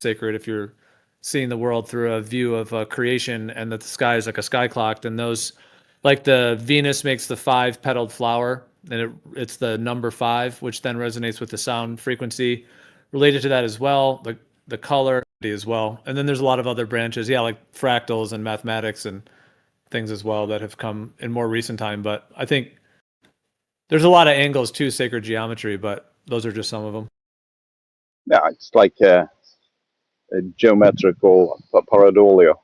sacred if you're seeing the world through a view of creation, and that the sky is like a sky clock. And those, like the Venus makes the 5-petaled flower, and it's the number 5, which then resonates with the sound frequency related to that as well. The color as well, and then there's a lot of other branches, yeah, like fractals and mathematics and things as well that have come in more recent time. But I think there's a lot of angles to sacred geometry, but those are just some of them. Yeah, it's like a geometrical pareidolia.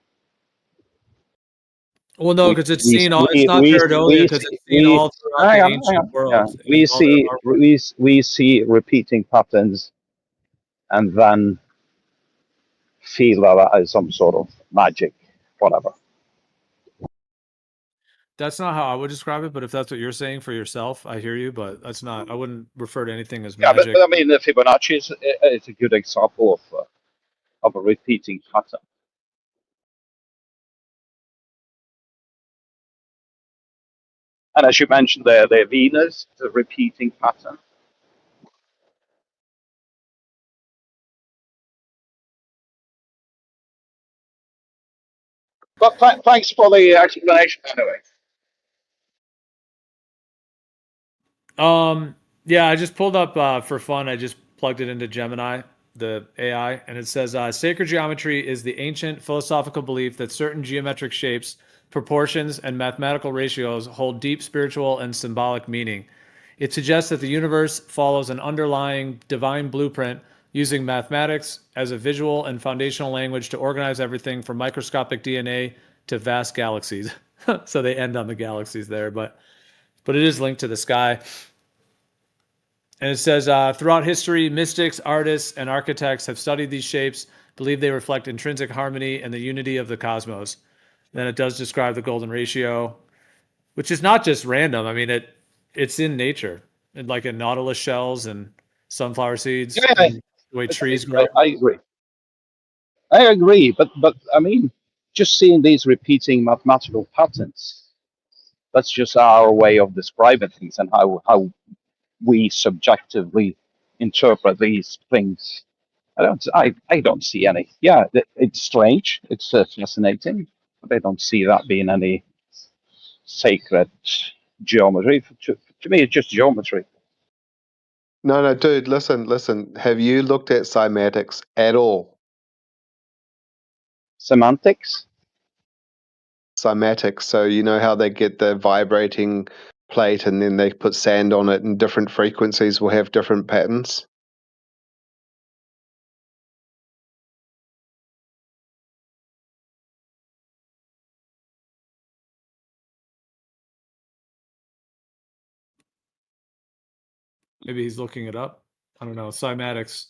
Well, no, because it's seen all. It's not pareidolia because it's seen all throughout the ancient world. Yeah. We see repeating patterns, and then feel that as some sort of magic, whatever. That's not how I would describe it, but if that's what you're saying for yourself, I hear you. But that's not. I wouldn't refer to anything as magic. Yeah, but I mean, the Fibonacci is a good example of a repeating pattern. And as you mentioned, the Venus, the repeating pattern. But thanks for the explanation anyway. Yeah, I just pulled up for fun. I just plugged it into Gemini, the AI, and it says sacred geometry is the ancient philosophical belief that certain geometric shapes, proportions, and mathematical ratios hold deep spiritual and symbolic meaning. It suggests that the universe follows an underlying divine blueprint using mathematics as a visual and foundational language to organize everything from microscopic DNA to vast galaxies. So they end on the galaxies there, but it is linked to the sky. And it says, throughout history, mystics, artists, and architects have studied these shapes, believe they reflect intrinsic harmony and the unity of the cosmos. Then it does describe the golden ratio, which is not just random. I mean, it's in nature, like in nautilus shells and sunflower seeds, Yeah, and the way trees grow. I agree. But I mean, just seeing these repeating mathematical patterns, that's just our way of describing things and how we subjectively interpret these things. I don't see any. Yeah, it's strange. It's fascinating, but I don't see that being any sacred geometry. To me, it's just geometry. No, dude, listen. Have you looked at cymatics at all? Semantics? Cymatics. So you know how they get the vibrating plate and then they put sand on it, and different frequencies will have different patterns? Maybe he's looking it up. I don't know. Cymatics.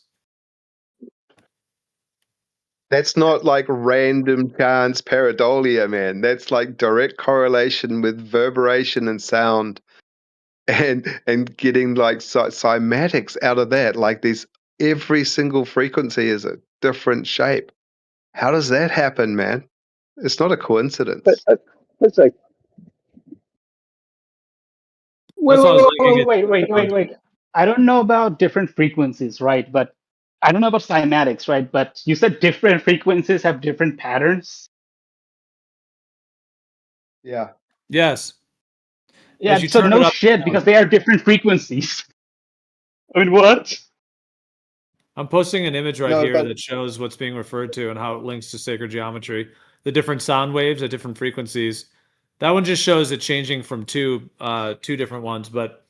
That's not like random chance pareidolia, man. That's like direct correlation with reverberation and sound, and getting like cymatics out of that. Like these, every single frequency is a different shape. How does that happen, man? It's not a coincidence. It's like, Wait. I don't know about different frequencies, right? But I don't know about cymatics, right? But you said different frequencies have different patterns. Yeah. Yes. Yeah, so no shit, because they are different frequencies. I mean, what? I'm posting an image right here that shows what's being referred to and how it links to sacred geometry. The different sound waves at different frequencies. That one just shows it changing from two different ones, but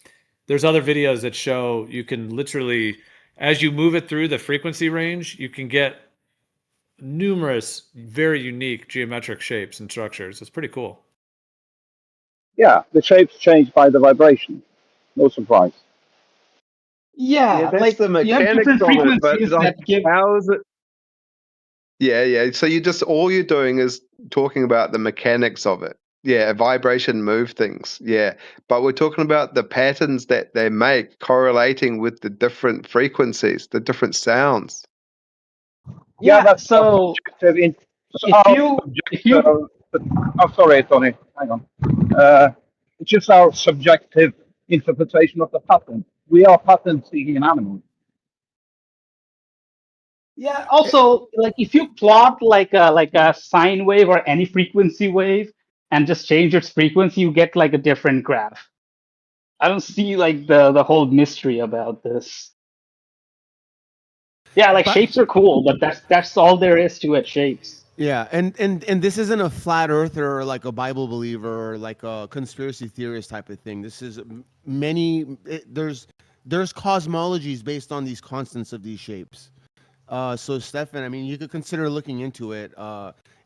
there's other videos that show you can literally, as you move it through the frequency range, you can get numerous very unique geometric shapes and structures. It's pretty cool. Yeah, the shapes change by the vibration. No surprise. Yeah, that's like the mechanics of it, but how is it? Yeah. So all you're doing is talking about the mechanics of it. Yeah, vibration move things. Yeah, but we're talking about the patterns that they make correlating with the different frequencies, the different sounds. Yeah, that's so. If you, I'm sorry, Tony. Hang on. It's just our subjective interpretation of the pattern. We are pattern seeking animals. Yeah. Also, like if you plot like a sine wave or any frequency wave and just change its frequency, you get like a different graph. I don't see like the whole mystery about this. Yeah, like But shapes are cool, but that's all there is to it. Shapes. yeah, and this isn't a flat earther or like a Bible believer or like a conspiracy theorist type of thing. This is there's cosmologies based on these constants of these shapes. So Stefan, I mean, you could consider looking into it.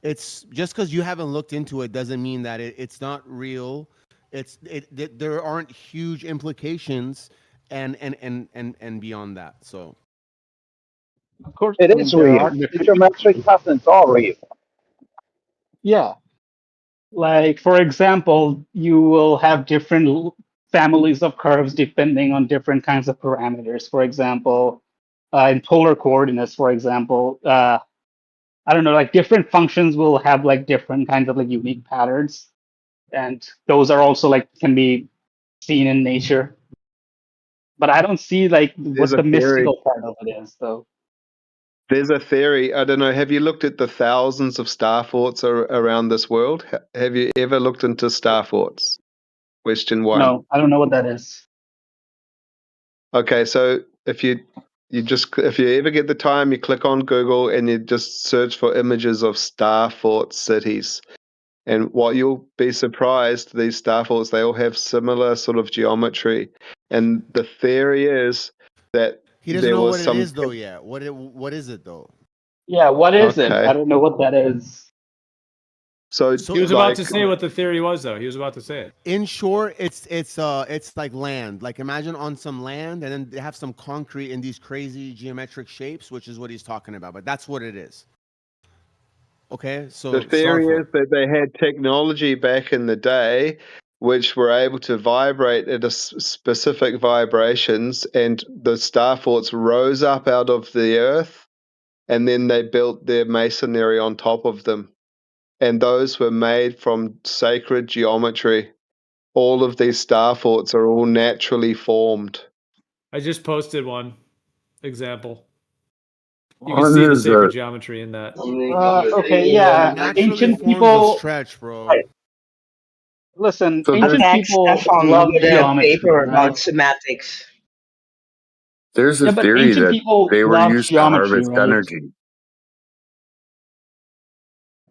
It's just because you haven't looked into it doesn't mean that it's not real. There aren't huge implications and beyond that. So Of course, It I mean is there real. are The different. geometric patterns are real. Yeah, like for example, you will have different families of curves depending on different kinds of parameters. For example, in polar coordinates, for example, I don't know, like different functions will have like different kinds of like unique patterns, and those are also like can be seen in nature. But I don't see like There's what a the theory. mystical part of it is, though. There's a theory. I don't know. Have you looked at the thousands of star forts around this world? Have you ever looked into star forts? Question one. No, I don't know what that is. Okay, so if you ever get the time, you click on Google and you just search for images of star fort cities. And what you'll be surprised, these star forts, they all have similar sort of geometry. And the theory is that he doesn't there know was what it some. is though yet. What is it though? Yeah, what is it? I Okay, don't know what that is. so So He was about like to say what the theory was, though. He was about to say it. in short, it's like land. Like imagine on some land, and then they have some concrete in these crazy geometric shapes, which is what he's talking about. But that's what it is. Okay, the so theory Starfort. is that they had technology back in the day which were able to vibrate at specific vibrations, and the star forts rose up out of the earth, and then they built their masonry on top of them. And those were made from sacred geometry. All of these star forts are all naturally formed. I just posted one example. You can What see the is sacred it? geometry in that. Okay, Bro, yeah. naturally Ancient forms a people, stretch, bro. listen, So ancient Attacks people Stefan love with a geometry, paper about right? cymatics. there's a Yeah, but theory ancient that people they were love used to geometry, harvest right? energy.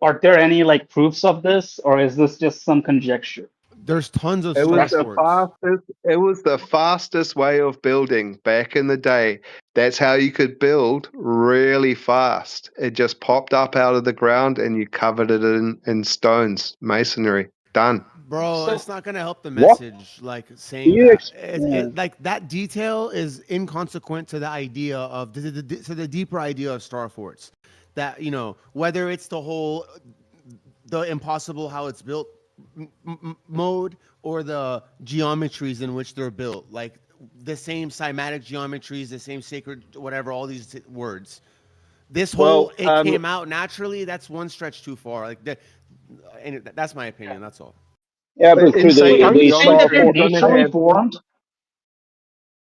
Are there any like proofs of this, or is this just some conjecture? There's tons of It was star That's the forts. fastest. It was the fastest way of building back in the day. That's how you could build really fast. It just popped up out of the ground, and you covered it in stones, masonry. Done. Bro, so. it's not gonna help the What message. Like do saying you that, experience? like that detail is inconsequent to the idea of to the deeper idea of star forts. That whether it's the impossible how it's built mode or the geometries in which they're built, like the same cymatic geometries, the same sacred whatever, all these words. This whole Well, it came out naturally. That's one stretch too far. And that's my opinion. That's all. Yeah, but in could Wait, are sacred you the saying star that geometry, they're you're force? going to naturally have formed?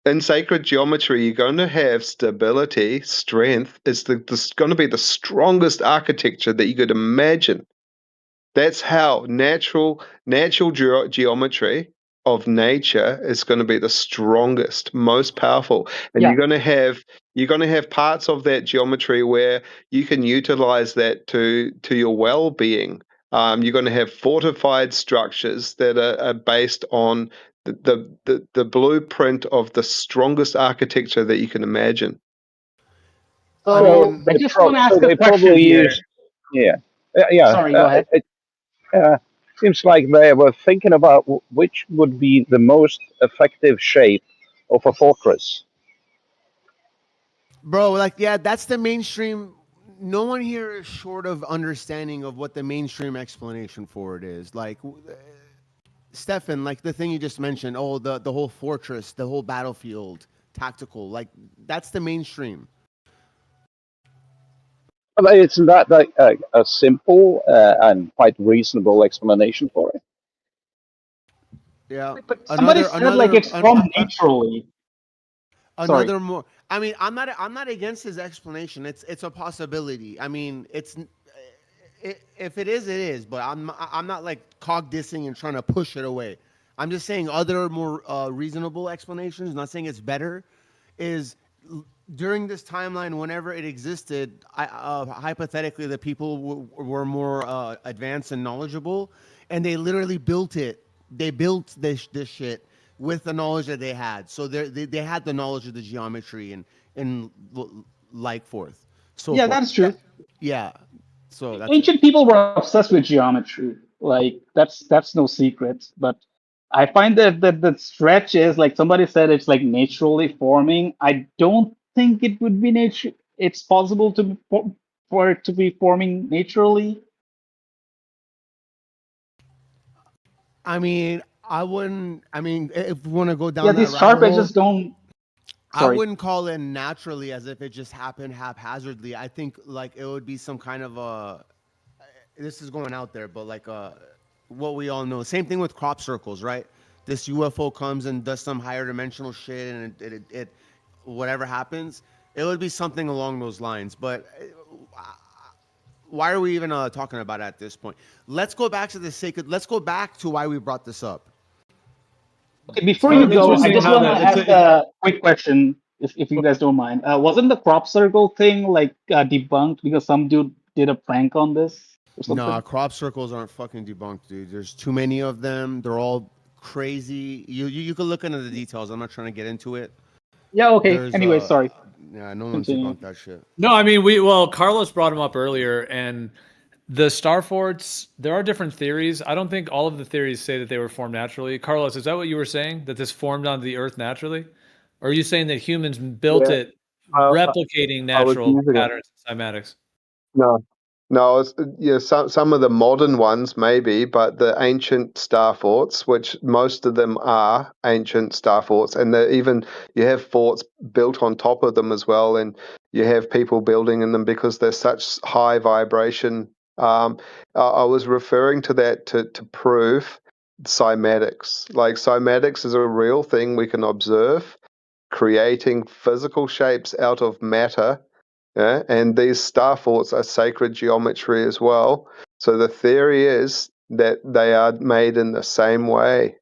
in sacred geometry, you're going to have stability, strength. It's going to be the strongest architecture that you could imagine. That's how natural geometry of nature is going to be the strongest, most powerful, and Yeah. you're going to have parts of that geometry where you can utilize that to your well-being. You're going to have fortified structures that are based on the blueprint of the strongest architecture that you can imagine. I So mean, I just want to So ask a they question probably here. used, yeah, yeah. Sorry, go ahead. It seems like they were thinking about which would be the most effective shape of a fortress. bro, like yeah, that's the mainstream. No one here is short of understanding of what the mainstream explanation for it is. Like Stefan, like the thing you just mentioned, oh, the whole fortress, the whole battlefield, tactical, like that's the mainstream. But isn't that like a simple and quite reasonable explanation for it? Yeah. But somebody Another said like it's formed naturally. another more. I mean, I'm not against his explanation. It's a possibility. I mean, if it is. But I'm not like cog dissing and trying to push it away. I'm just saying other more reasonable explanations. Not saying it's better. Is during this timeline, whenever it existed, hypothetically, the people were more advanced and knowledgeable, and they literally built it. They built this shit with the knowledge that they had. So they had the knowledge of the geometry and like forth. So Yeah, forth. that's true. Yeah. So that's Ancient people were obsessed with geometry. Like that's no secret. But I find that the stretch is like somebody said it's like naturally forming. I don't think it would be nature. It's possible to for it to be forming naturally. I mean, I wouldn't. I mean, if we want to go down Yeah, that these rabbit sharp hole, edges don't. I Sorry. wouldn't call it naturally as if it just happened haphazardly. I think like it would be some kind of a. This is going out there, but like what we all know. Same thing with crop circles, right? This UFO comes and does some higher dimensional shit, and it whatever happens, it would be something along those lines. But why are we even talking about it at this point? Let's go back to the sacred. Let's go back to why we brought this up. Okay, before So you it's go, I interesting just how want to that ask a quick question, if you guys don't mind. Wasn't the crop circle thing like debunked because some dude did a prank on this or something? Nah, crop circles aren't fucking debunked, dude. There's too many of them. They're all crazy. You can look into the details. I'm not trying to get into it. Yeah. Okay. There's Anyway, sorry. yeah, no one's Continue. debunked that shit. No, I mean Carlos brought him up earlier, and the star forts, there are different theories. I don't think all of the theories say that they were formed naturally. Carlos, is that what you were saying? That this formed onto the Earth naturally? Or are you saying that humans built Yeah, it I, replicating I was natural using it. patterns in cymatics? No, no, yeah, some of the modern ones maybe, but the ancient star forts, which most of them are ancient star forts, and even you have forts built on top of them as well, and you have people building in them because they're such high vibration. I was referring to that to prove cymatics. Like cymatics is a real thing we can observe, creating physical shapes out of matter. Yeah, and these star forts are sacred geometry as well. So the theory is that they are made in the same way.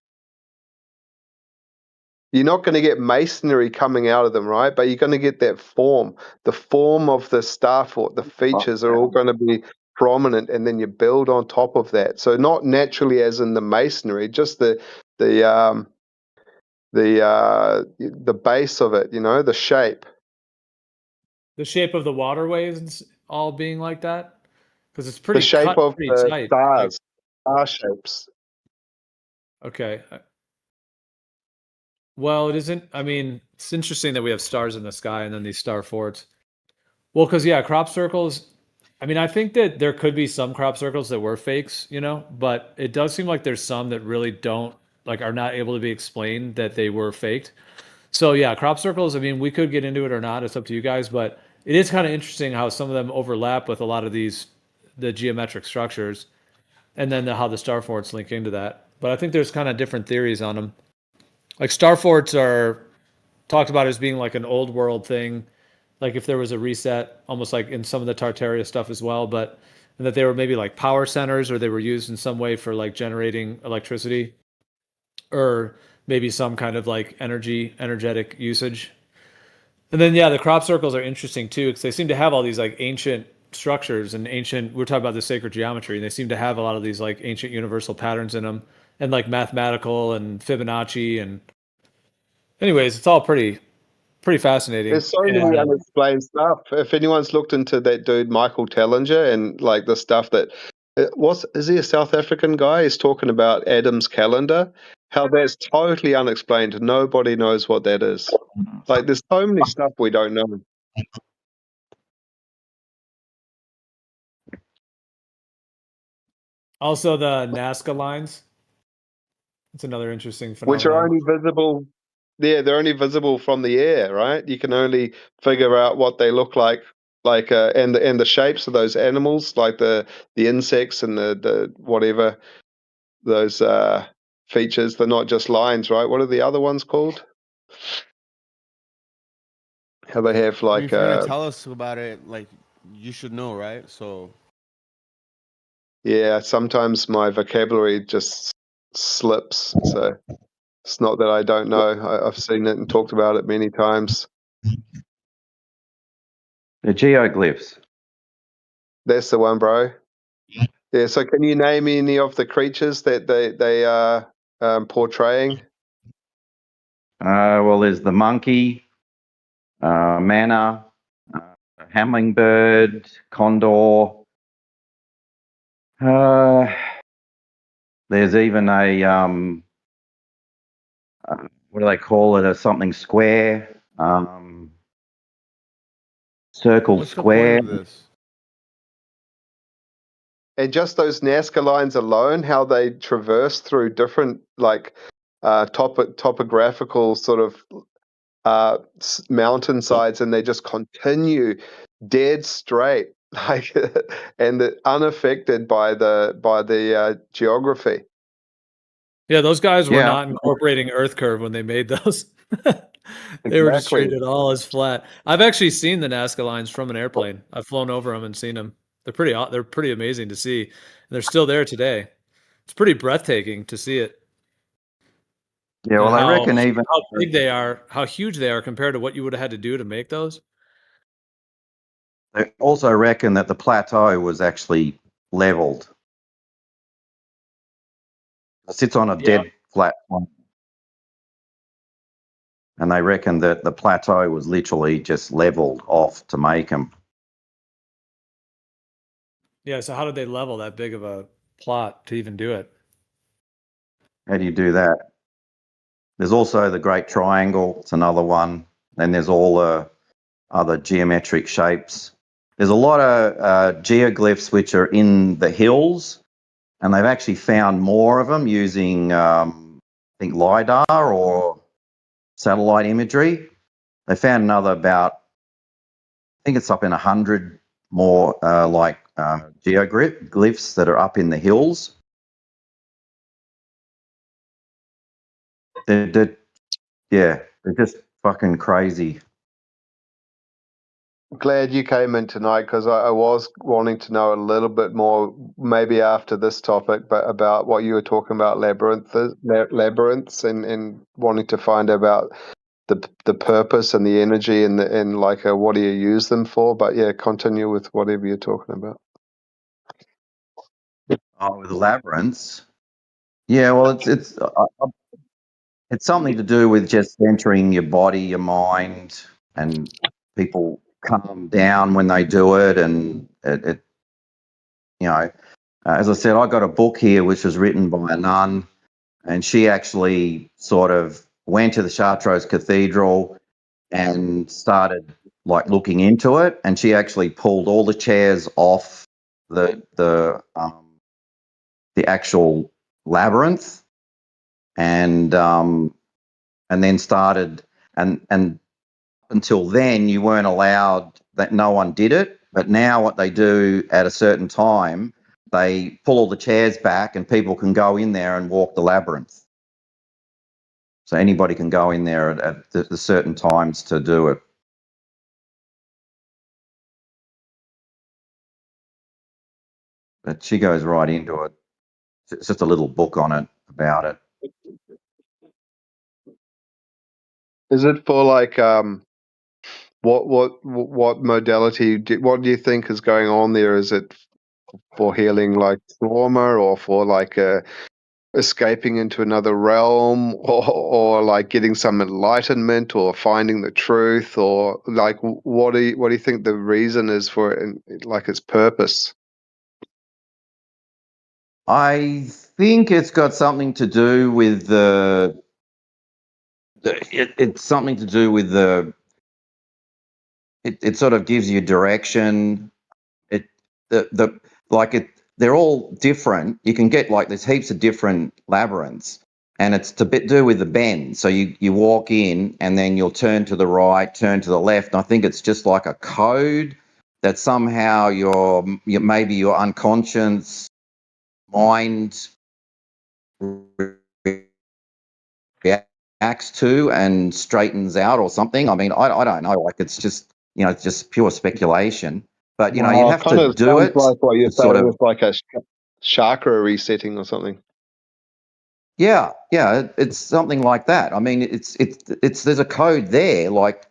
You're not going to get masonry coming out of them, right? But you're going to get that form. The form of the star fort, the features are all going to be prominent, and then you build on top of that. So not naturally as in the masonry, just the base of it, the shape. The shape of the waterways all being like that? Because it's The pretty shape cut, of pretty the tight. stars, star shapes. Okay. Well, it isn't. I mean, it's interesting that we have stars in the sky and then these star forts. Well, because yeah, crop circles. I mean, I think that there could be some crop circles that were fakes, but it does seem like there's some that really don't are not able to be explained that they were faked. So yeah, crop circles. I mean, we could get into it or not. It's up to you guys, but it is kind of interesting how some of them overlap with a lot of the geometric structures, and then how the star forts link into that. But I think there's kind of different theories on them. Like star forts are talked about as being like an old world thing, like if there was a reset, almost like in some of the Tartaria stuff as well, but and that they were maybe like power centers or they were used in some way for like generating electricity or maybe some kind of like energetic usage. And then yeah, the crop circles are interesting too because they seem to have all these like ancient structures and we're talking about the sacred geometry, and they seem to have a lot of these like ancient universal patterns in them and like mathematical and Fibonacci, and anyways, it's all pretty fascinating. There's so many And unexplained stuff. If anyone's looked into that dude Michael Tellinger and like the stuff that is he a South African guy? He's talking about Adam's calendar, how that's totally unexplained. Nobody knows what that is. Like there's so many stuff we don't know. also the Nazca lines. It's another interesting Which are phenomenon. only visible. Yeah, they're only visible from the air, right? You can only figure out what they look like, and the shapes of those animals, like the insects and the whatever those features. They're not just lines, right? What are the other ones called? How they have I mean, like if you're gonna tell us about it, like you should know, right? So yeah, sometimes my vocabulary just slips. So it's not that I don't know. I've seen it and talked about it many times. The geoglyphs. That's the one, bro. Yeah. So can you name any of the creatures that they are portraying? Well, there's the monkey, manna, hummingbird, condor. There's even a what do they call it? A something square, circle what's the point square. of this? And just those Nazca lines alone, how they traverse through different like topographical sort of mountainsides, and they just continue dead straight, like, and unaffected by the geography. Yeah, those guys were Yeah, not incorporating Earth curve when they made those. They were just Exactly. treating it all as flat. I've actually seen the Nazca lines from an airplane. I've flown over them and seen them. They're pretty amazing to see. And they're still there today. It's pretty breathtaking to see it. yeah. And Well, I reckon even how big they are, how huge they are compared to what you would have had to do to make those. they also reckon that the plateau was actually leveled. It sits on a dead flat point. And they reckon that the plateau was literally just leveled off to make them. Yeah, so how did they level that big of a plot to even do it? How do you do that? There's also the Great Triangle. It's another one. Then there's all the other geometric shapes. There's a lot of geoglyphs which are in the hills, and they've actually found more of them using, I think, LiDAR or satellite imagery. They found another about, I think it's up in 100 more geoglyphs that are up in the hills. They're just fucking crazy. Glad you came in tonight, because I was wanting to know a little bit more, maybe after this topic, but about what you were talking about, labyrinths, and wanting to find out about the purpose and the energy and like what do you use them for. But yeah, continue with whatever you're talking about. Oh, with labyrinths. Yeah, well, it's something to do with just centering your body, your mind, and people calm down when they do it. And it as I said, I got a book here which was written by a nun, and she actually sort of went to the Chartreuse Cathedral and started like looking into it, and she actually pulled all the chairs off the actual labyrinth, and then started, and until then you weren't allowed, that no one did it, but now what they do at a certain time, they pull all the chairs back and people can go in there and walk the labyrinth. So anybody can go in there at the certain times to do it. But she goes right into it. It's just a little book on it, about it. Is it for like what modality? What do you think is going on there? Is it for healing like trauma, or for like escaping into another realm, or like getting some enlightenment, or finding the truth, or like what do you think the reason is for it, and like its purpose? I think it's got something to do with it's something to do with it sort of gives you direction. It the like it they're all different. You can get like there's heaps of different labyrinths, and it's to do with the bend. So you walk in and then you'll turn to the right, turn to the left. And I think it's just like a code that somehow maybe your unconscious mind reacts reacts to and straightens out or something. I mean, I don't know. Like, it's just, it's just pure speculation. But, you It have kind to of do sounds it like what you're to sort saying of, with like a chakra resetting or something. yeah, it's something like that. I mean, it's there's a code there. Like,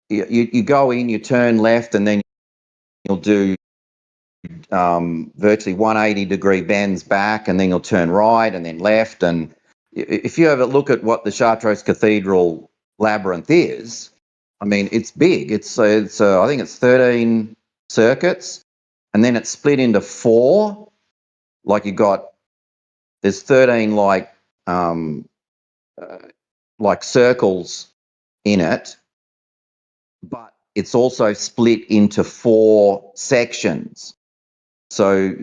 you go in, you turn left, and then you'll do virtually 180-degree bends back, and then you'll turn right and then left. And if you ever look at what the Chartreuse Cathedral labyrinth is, I mean, it's big. It's I think it's 13 circuits, and then it's split into 4. Like, there's 13 like circles in it, but it's also split into 4 sections. So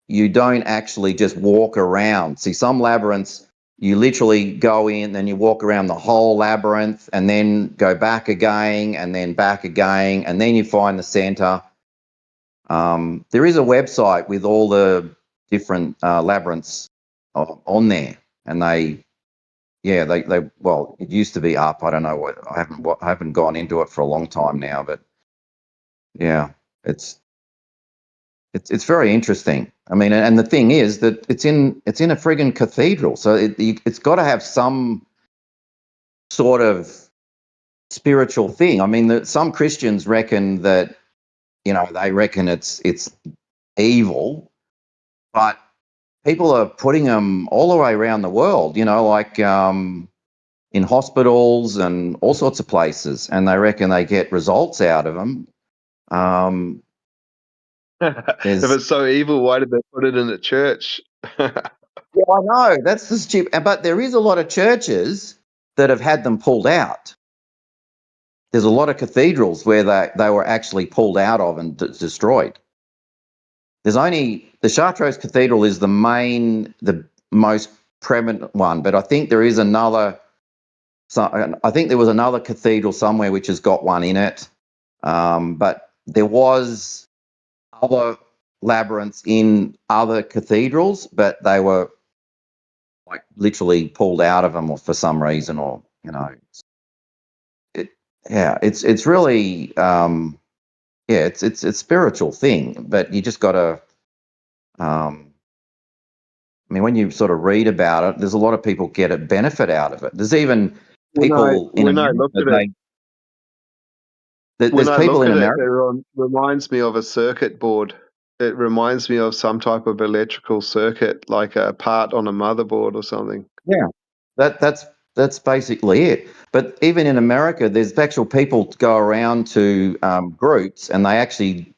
you don't actually just walk around. See, some labyrinths, you literally go in and you walk around the whole labyrinth and then go back again and then back again, and then you find the center. There is a website with all the different labyrinths on there, and they well, it used to be up. I don't know what. I haven't gone into it for a long time now, but yeah, it's very interesting. I mean, and the thing is that it's in a friggin' cathedral, so it's got to have some sort of spiritual thing. I mean, some Christians reckon that, they reckon it's evil, but people are putting them all the way around the world. Like in hospitals and all sorts of places, and they reckon they get results out of them. If it's so evil, why did they put it in a church? Yeah, I know, that's the stupid. But there is a lot of churches that have had them pulled out. There's a lot of cathedrals where they were actually pulled out of and destroyed. There's only the Chartreuse Cathedral is the most prevalent one, but I think there is another. So I think there was another cathedral somewhere which has got one in it, but there was other labyrinths in other cathedrals, but they were like literally pulled out of them, or for some reason, or it's really it's a spiritual thing, but you just got to. I mean, when you sort of read about it, there's a lot of people get a benefit out of it. There's even people in when I America. look at it, There's people in America. it reminds me of a circuit board. It reminds me of some type of electrical circuit, like a part on a motherboard or something. Yeah, that's basically it. But even in America, there's actual people go around to groups, and they actually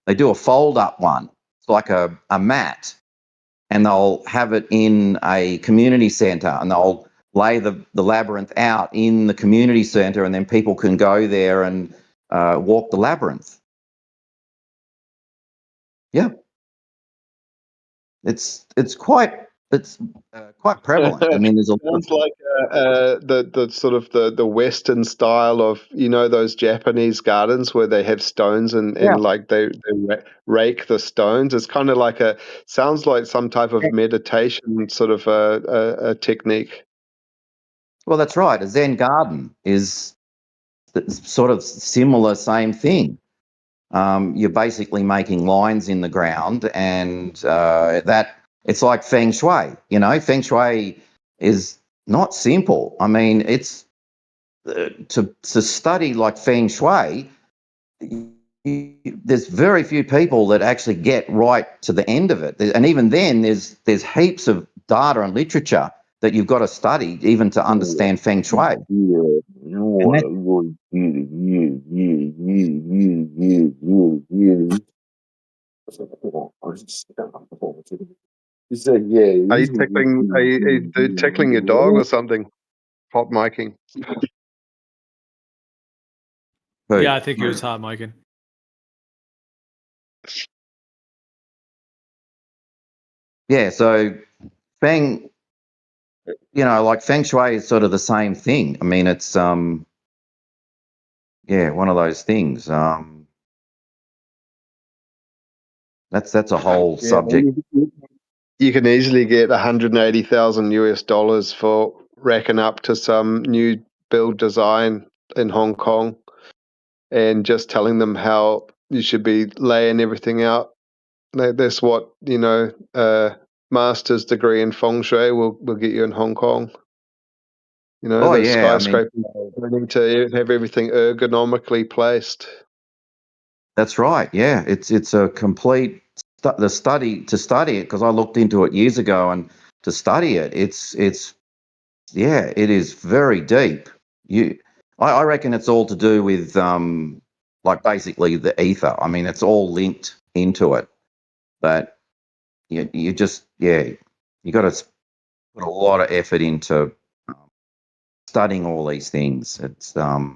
they do a fold up one. It's like a mat, and they'll have it in a community centre, and they'll lay the labyrinth out in the community centre, and then people can go there and walk the labyrinth. Yeah, it's quite prevalent. I mean, there's a lot Sounds like the sort of the Western style of those Japanese gardens where they have stones and like they rake the stones. It's kind of like sounds like some type of meditation sort of a technique. Well, that's right. A Zen garden is sort of similar, same thing. You're basically making lines in the ground, and that it's like feng shui. Feng shui is not simple. I mean, it's to study like feng shui. There's very few people that actually get right to the end of it, and even then, there's heaps of data and literature that you've got to study even to understand feng shui. He said, "Yeah." Are you tickling your dog or something? Hot miking. Yeah, I think he was hot micing. Yeah, so like feng shui is sort of the same thing. I mean, it's one of those things. That's a whole subject. You can easily get $180,000 for racking up to some new build design in Hong Kong and just telling them how you should be laying everything out. That's what, master's degree in feng shui will get you in Hong Kong. Oh, the yeah, I mean- skyscrapers, they need to have everything ergonomically placed. That's right. Yeah, it's a complete to study it, because I looked into it years ago, and to study it, it's yeah, it is very deep. I reckon it's all to do with like basically the ether. I mean, it's all linked into it, but you just you got to put a lot of effort into studying all these things. It's the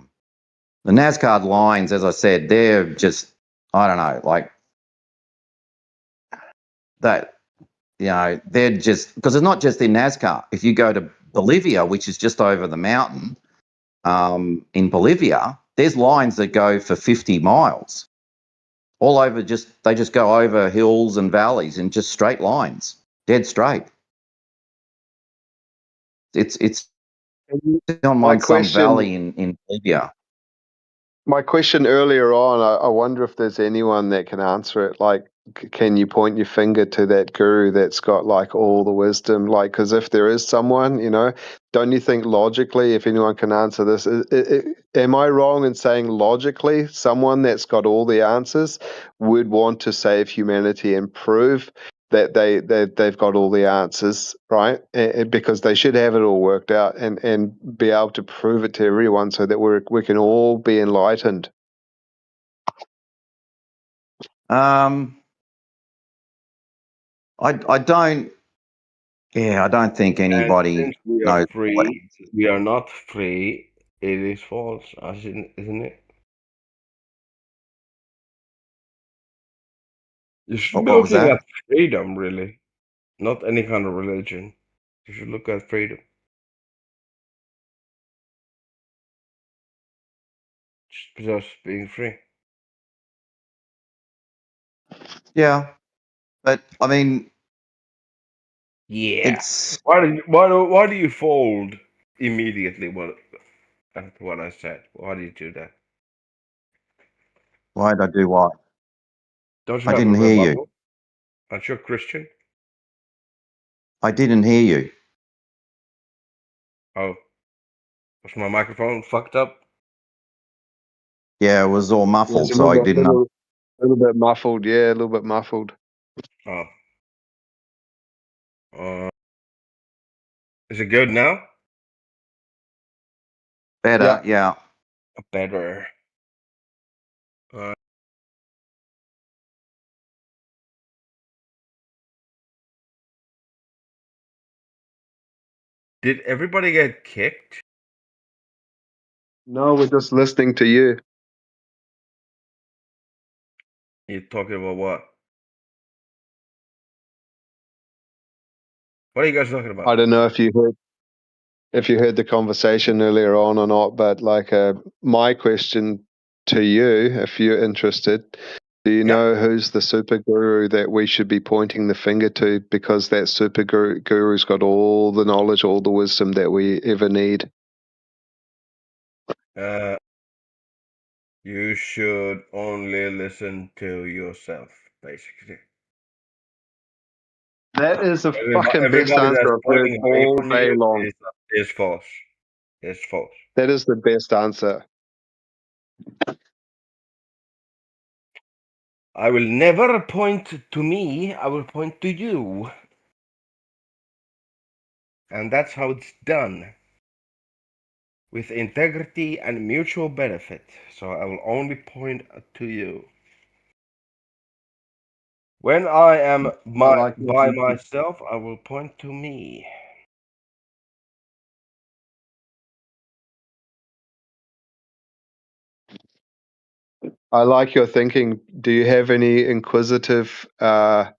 NASCAR lines, as I said, they're just, I don't know, like that. They're just, because it's not just in NASCAR. If you go to Bolivia, which is just over the mountain, in Bolivia, there's lines that go for 50 miles all over. They just go over hills and valleys in just straight lines, dead straight. It's My on some question- valley in Bolivia. My question earlier on, I wonder if there's anyone that can answer it. Like, can you point your finger to that guru that's got like all the wisdom? Like, because if there is someone, don't you think logically, if anyone can answer this, am I wrong in saying logically someone that's got all the answers would want to save humanity and prove that they've got all the answers, right? Because they should have it all worked out and be able to prove it to everyone so that we can all be enlightened. I don't. Yeah, I don't think anybody Since we knows. are free, we are not free. It is false, isn't it? You should be What was looking that? at freedom, really, not any kind of religion. You should look at freedom. Just being free. Yeah, but I mean, Yeah. it's Why do you fold immediately? After what I said? Why do you do that? why did I do what? Don't you I have didn't a hear you. rebuttal? Aren't you a Christian? I didn't hear you. Oh, was my microphone fucked up? Yeah, it was all muffled, It's a so I little, didn't know. little bit muffled. Yeah, a little bit muffled. Oh. Is it good now? Better, yeah. Better. Did everybody get kicked? No, we're just listening to you. You're talking about what? What are you guys talking about? I don't know if you heard the conversation earlier on or not, but like my question to you, if you're interested, do you know who's the super guru that we should be pointing the finger to, because that super guru's got all the knowledge, all the wisdom that we ever need? You should only listen to yourself, basically. That is the fucking best Everybody that's answer I've heard pointing away all from day you long. is false. It's false. That is the best answer. I will never point to me, I will point to you. And that's how it's done. With integrity and mutual benefit. So I will only point to you. When I am by myself, I will point to me. I like your thinking. Do you have any inquisitive like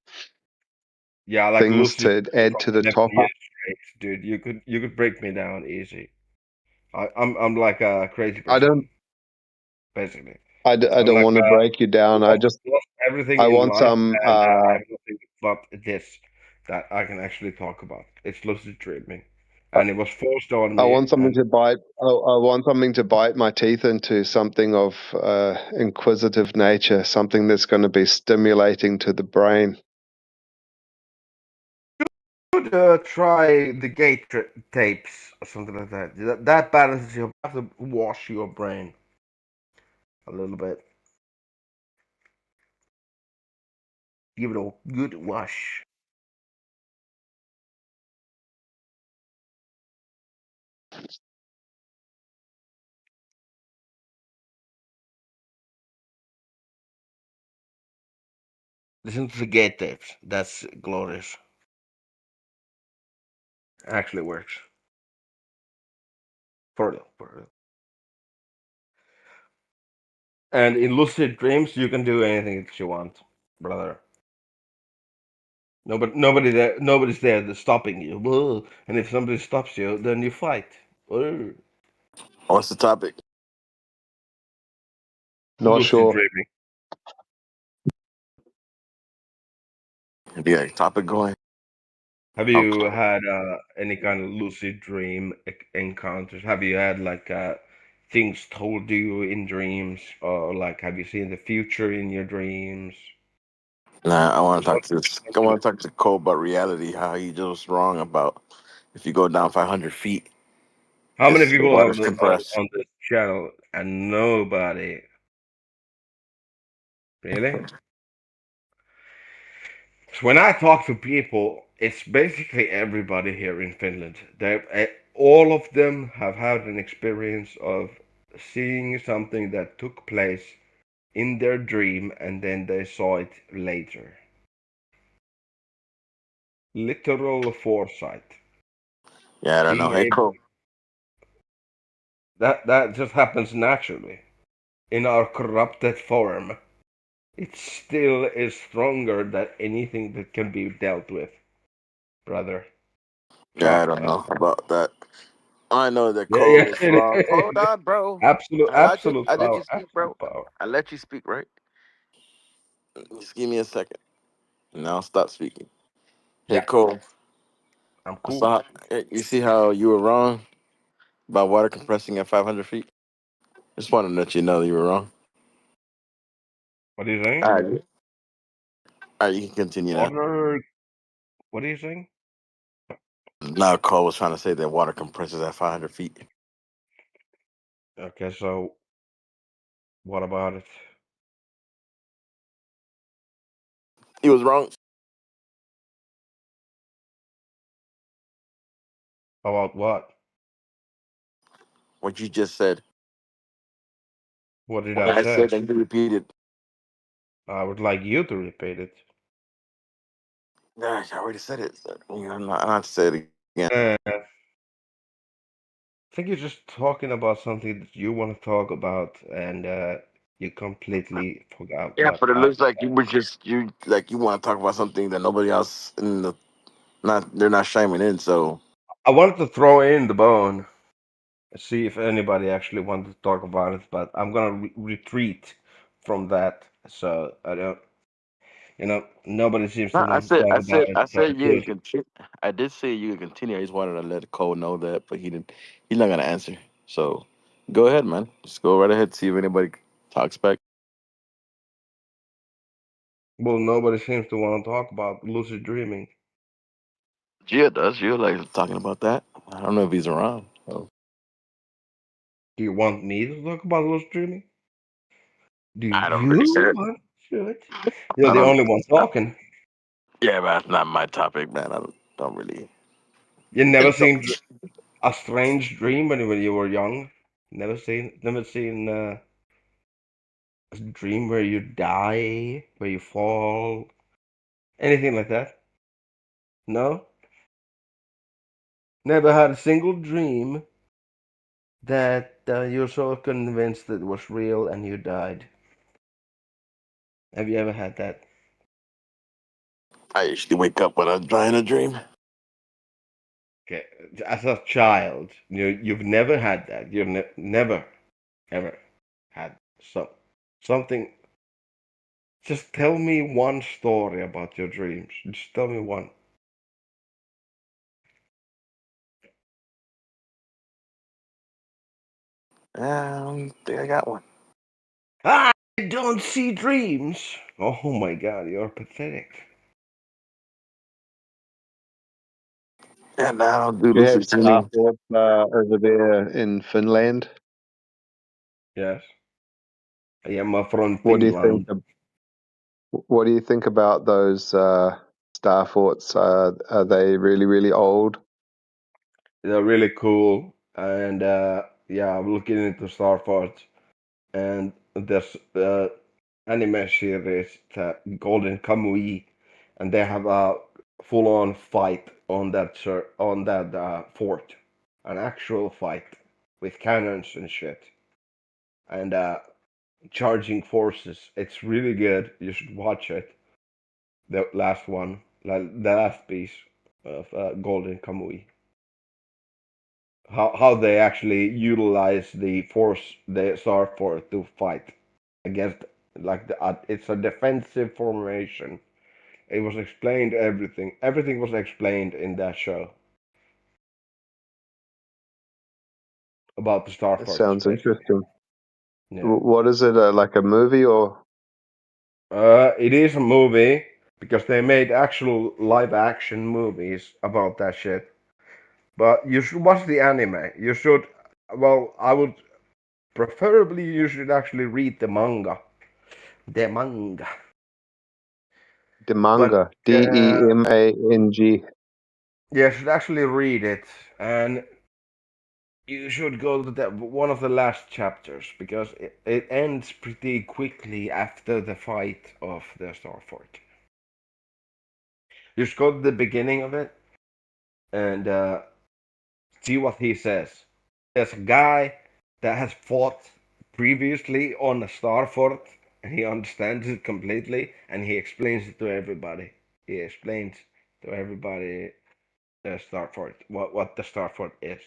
things Lucid to add to the topic? Dude, you could break me down easy. I'm like a crazy person. Basically. I don't want to break you down. Lost everything I in want life, some. and I have nothing but this that I can actually talk about. It's lucid dreaming. and it was forced on I me. want something And to bite. I want something to bite my teeth into. Something of inquisitive nature. Something that's going to be stimulating to the brain. could try the gate tapes or something like that. That balances. You have to wash your brain a little bit. Give it a good wash. Listen to the gate tapes. That's glorious. Actually works. For real. For real. And in lucid dreams, you can do anything that you want, brother. Nobody's there that's stopping you. Whoa. And if somebody stops you, then you fight. Whoa. What's the topic? Not Lucid sure. dreaming. Be a topic going. Have you Okay. had any kind of lucid dream encounters? Have you had like things told to you in dreams, or like have you seen the future in your dreams? Nah, I want to talk to this. I Something want to talk to Cole about reality. How he just wrong about if you go down 500 feet, How many it's the people water's compressed. on this channel and nobody really? So when I talk to people, it's basically everybody here in Finland. All of them have had an experience of seeing something that took place in their dream and then they saw it later. Literal foresight. Yeah, I don't know. Being Hey, able Cole. that just happens naturally in our corrupted form. It still is stronger than anything that can be dealt with, brother. Yeah, I Trust don't us. know about that. I know that Yeah, Cole is yeah. wrong. Hold on, bro. Absolute I let power, you speak, bro. absolute power. I let you speak, right? Just give me a second, and I'll stop speaking. Hey, Yeah, Cole. I'm I cool. saw. You see how you were wrong about water compressing at 500 feet? Just wanted to let you know that you were wrong. What are you saying? All right. All right, you can continue now. Water. What are you saying? Now, Cole was trying to say that water compresses at 500 feet. Okay, so what about it? He was wrong. About what? What you just said. What did What I I say? said, and you repeated. I would like you to repeat it. Gosh, I already said it. I'm not saying it again. I think you're just talking about something that you want to talk about, and you completely forgot Yeah, what but it I. looks like you were just you want to talk about something that nobody else in the not they're not chiming in. So I wanted to throw in the bone, see if anybody actually wanted to talk about it, but I'm gonna retreat from that. So I don't, nobody seems to no, want to talk about it. I So said you just can continue. I did say you can continue. I just wanted to let Cole know that, but he didn't. He's not gonna answer. So go ahead, man. Just go right ahead. See if anybody talks back. well, nobody seems to want to talk about lucid dreaming. Gia does. Gia likes talking about that. I don't know if he's around. So. Do you want me to talk about lucid dreaming? Do I don't really you care. want to? It? You're I the don't. only one talking. Yeah, but that's not my topic, man. I don't really. You never It's so- seen a strange dream when you were young? Never seen a dream where you die, where you fall, anything like that? No? Never had a single dream that you're so convinced that it was real and you died. Have you ever had that? I usually wake up when I'm trying to dream. Okay, as a child, you've never had that. You've never ever had something. Just tell me one story about your dreams. Just tell me one. I don't think I got one. I don't see dreams. Oh my god, you're pathetic. And I don't do You have lucid dreaming. Starthought over there in Finland. Yes. I am from What do you think? Finland. What do you think about those star forts? Are they really, really old? They're really cool. And yeah, I'm looking into Starfort. And there's anime series, Golden Kamuy. And they have a full-on fight on that fort. An actual fight with cannons and shit. And charging forces. It's really good. You should watch it. The last one, the last piece of Golden Kamuy. How they actually utilize the force, the Star Force, to fight against, like, it's a defensive formation. It was explained everything. Everything was explained in that show about the Star That Force, sounds basically. interesting. Yeah. What is it? Like a movie or? It is a movie because they made actual live action movies about that shit. But you should watch the anime. You should. Well, I would preferably you should actually read the manga. The manga. The But manga, Demang. yeah, you should actually read it, and you should go to one of the last chapters because it ends pretty quickly after the fight of the Star Fort. You should go to the beginning of it and see what he says. There's a guy that has fought previously on a Star Fort, and he understands it completely, and he explains it to everybody. He explains to everybody the Star Fort, what the Star Fort is.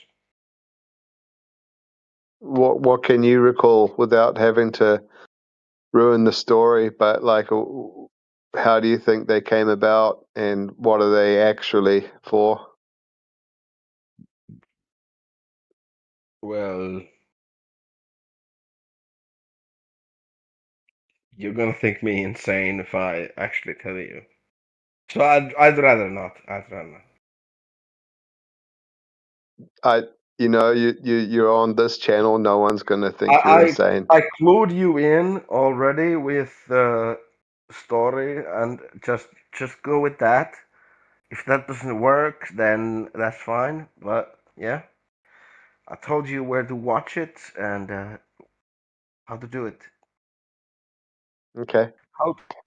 What can you recall without having to ruin the story? But like, how do you think they came about, and what are they actually for? Well, you're gonna think me insane if I actually tell you. So I'd rather not. I'd rather not. You're on this channel. No one's gonna think you're insane. I clued you in already with the story, and just go with that. If that doesn't work, then that's fine. But yeah, I told you where to watch it and how to do it. Okay.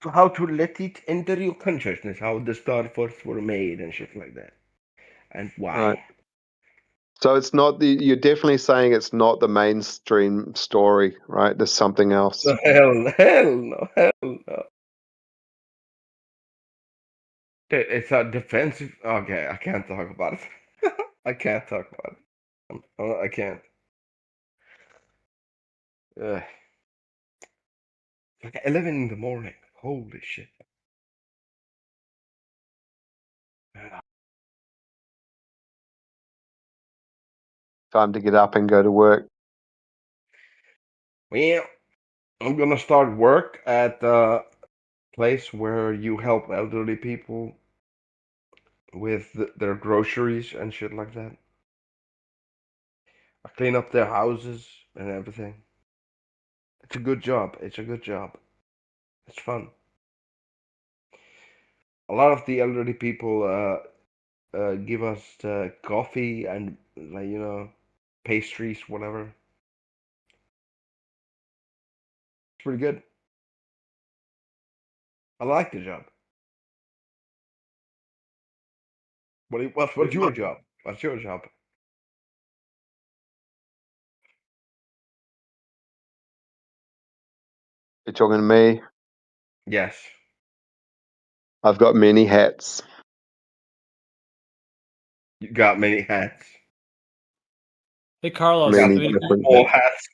How to let it enter your consciousness. How the Star Force were made and shit like that, and All right. why. So it's not you're definitely saying it's not the mainstream story, right? There's something else. Hell no, hell no. It's a defensive. Okay, I can't talk about it. I can't talk about it. I can't. Ugh. Like 11 in the morning. Holy shit. Time to get up and go to work. Well, I'm gonna start work at a place where you help elderly people with their groceries and shit like that. I clean up their houses and everything. It's a good job. It's a good job. It's fun. A lot of the elderly people give us coffee and, like, pastries, whatever. It's pretty good. I like the job. What's your job? What's your job? You're talking to me. Yes. I've got many hats. You got many hats. Hey, Carlos, Got I Many mean, different all hats. hats.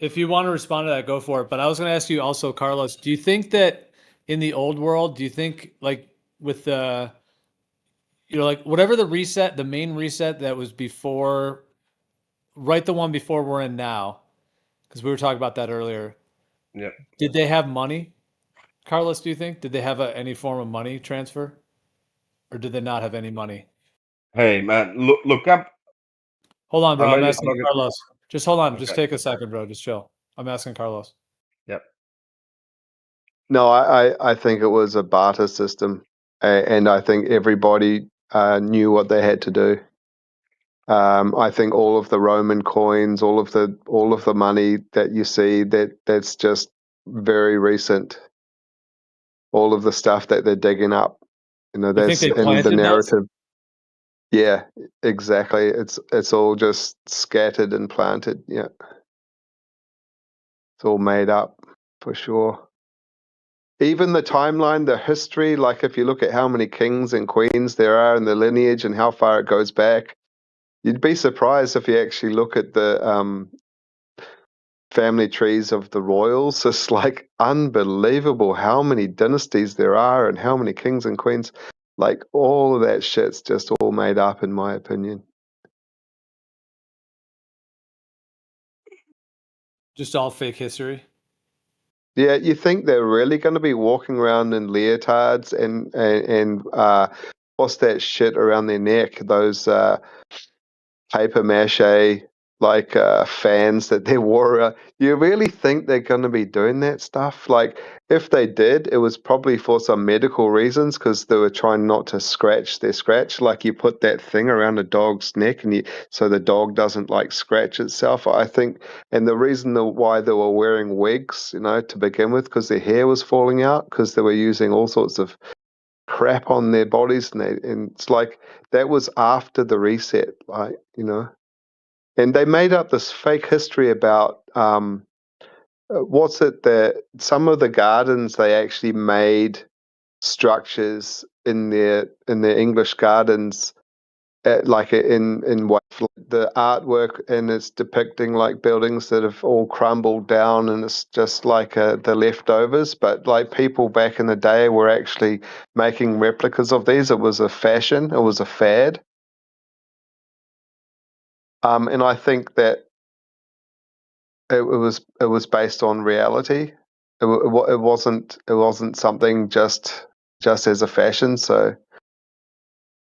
if you want to respond to that, go for it. But I was going to ask you also, Carlos, do you think that in the old world, do you think like with the, like whatever the reset, the main reset that was before, right, the one before we're in now, Because we were talking about that earlier. Yeah. Did they have money, Carlos? Do you think did they have any form of money transfer, or did they not have any money? Hey man, look up. Hold on, I bro. know I'm you're asking talking. Carlos. Just hold on. Just Okay. take a second, bro. Just chill. I'm asking Carlos. Yep. No, I think it was a barter system, and I think everybody knew what they had to do. I think all of the Roman coins, all of the money that you see, that's just very recent. All of the stuff that they're digging up, You think that's they in the planted those? narrative. Yeah, exactly. It's all just scattered and planted. Yeah, it's all made up for sure. Even the timeline, the history, like if you look at how many kings and queens there are in the lineage and how far it goes back, you'd be surprised if you actually look at the family trees of the royals. It's like unbelievable how many dynasties there are and how many kings and queens. Like all of that shit's just all made up, in my opinion. Just all fake history. Yeah, you think they're really going to be walking around in leotards and what's that shit around their neck? Those paper mache like fans that they wore. You really think they're going to be doing that stuff? Like, if they did, it was probably for some medical reasons because they were trying not to scratch their scratch. Like, you put that thing around a dog's neck and so the dog doesn't like scratch itself. I think, and the reason why they were wearing wigs, to begin with, because their hair was falling out because they were using all sorts of crap on their bodies, and it's like that was after the reset, like, and they made up this fake history about what's it that some of the gardens they actually made structures in their English gardens, like in what the artwork, and it's depicting like buildings that have all crumbled down and it's just like the leftovers, but like people back in the day were actually making replicas of these. It was a fashion, it was a fad. And I think that it was based on reality. It wasn't something just as a fashion. So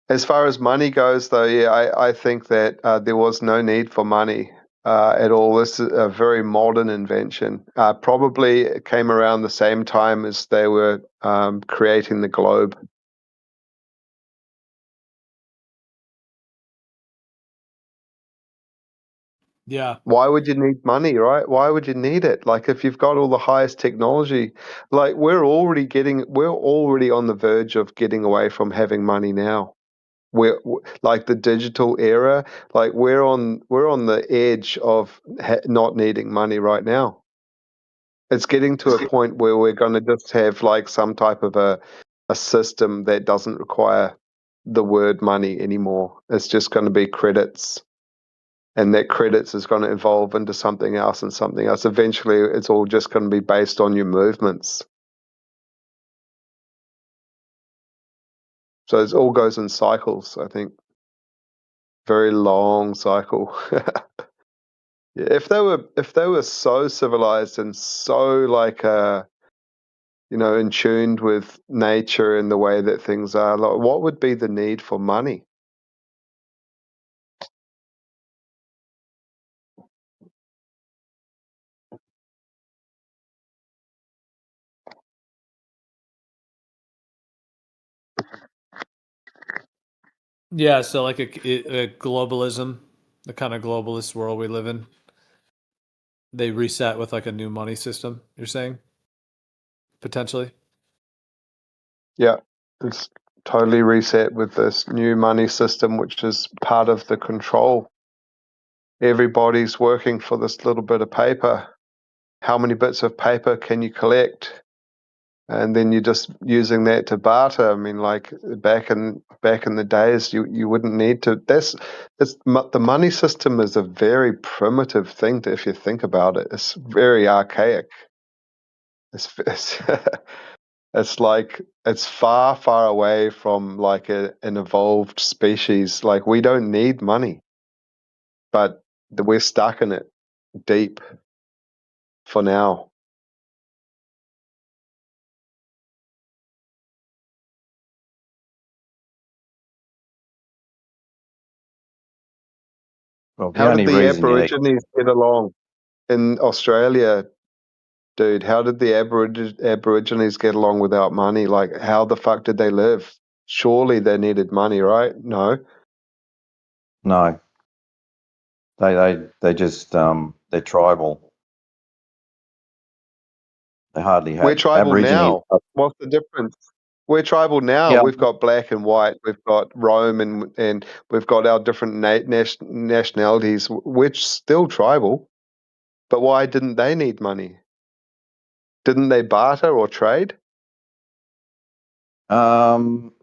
as far as money goes, though, yeah, I think that there was no need for money at all. This is a very modern invention. Probably it came around the same time as they were creating the globe. Yeah. Why would you need money, right? Why would you need it? Like, if you've got all the highest technology, like we're already on the verge of getting away from having money now. Like the digital era, like we're on the edge of not needing money right now. It's getting to a point where we're going to just have like some type of a system that doesn't require the word money anymore. It's just going to be credits, and that credits is going to evolve into something else and something else. Eventually, it's all just going to be based on your movements. So it all goes in cycles, I think. Very long cycle. Yeah, if they were so civilized and so like in tuned with nature and the way that things are, like, what would be the need for money? Yeah. So like a globalism, the kind of globalist world we live in, they reset with like a new money system. You're saying potentially. Yeah, it's totally reset with this new money system, which is part of the control. Everybody's working for this little bit of paper. How many bits of paper can you collect? And then you're just using that to barter. I mean, like back in the days, you wouldn't need to. The money system is a very primitive thing if you think about it. It's very archaic. It's it's like it's far, far away from like an evolved species. Like, we don't need money, but we're stuck in it deep. for now. Well, the How only did the reason you need, Aborigines get along in Australia, dude? How did the Aborigines get along without money? Like, how the fuck did they live? Surely they needed money, right? No. no, they just they're tribal. They hardly We're had tribal Aborigines. now. What's the difference? We're tribal now. Yeah, We've got black and white. We've got Rome, and we've got our different nationalities. We're still tribal. But why didn't they need money? Didn't they barter or trade? um,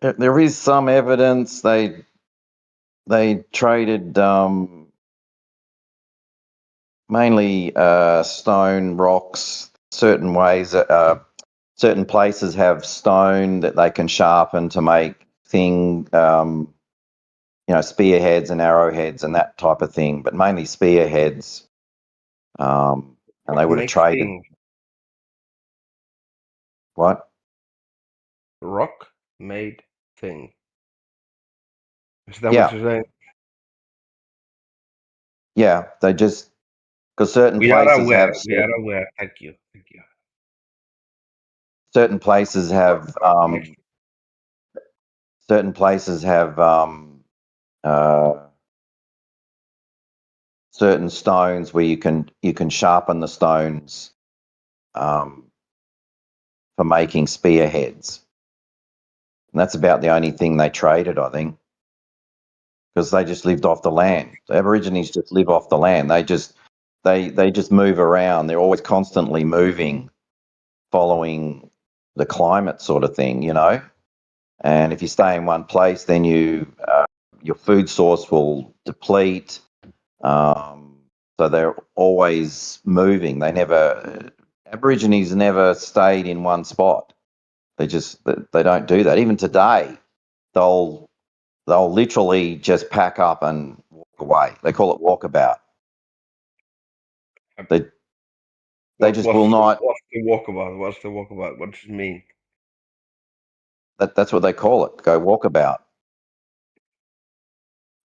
there is some evidence they traded mainly stone, rocks, certain ways. Certain places have stone that they can sharpen to make spearheads and arrowheads and that type of thing, but mainly spearheads. And they would have Make traded thing. what? Rock made thing. Is that what Yeah, you're saying? yeah. They just because certain We are places aware. have We are aware. Thank you. Thank you. certain places have Rock makes certain places have uh, certain stones where you can sharpen the stones um, for making spearheads. And that's about the only thing they traded, I think, because they just lived off the land. The Aborigines just live off the land. They just move around. They're always constantly moving, following the climate sort of thing, you know. And if you stay in one place, then your food source will deplete. So they're always moving. Aborigines never stayed in one spot. They don't do that. Even today, they'll literally just pack up and walk away. They call it walkabout. They they just will not. what's the walkabout? What's the walkabout? What does it mean? That's what they call it. Go walkabout.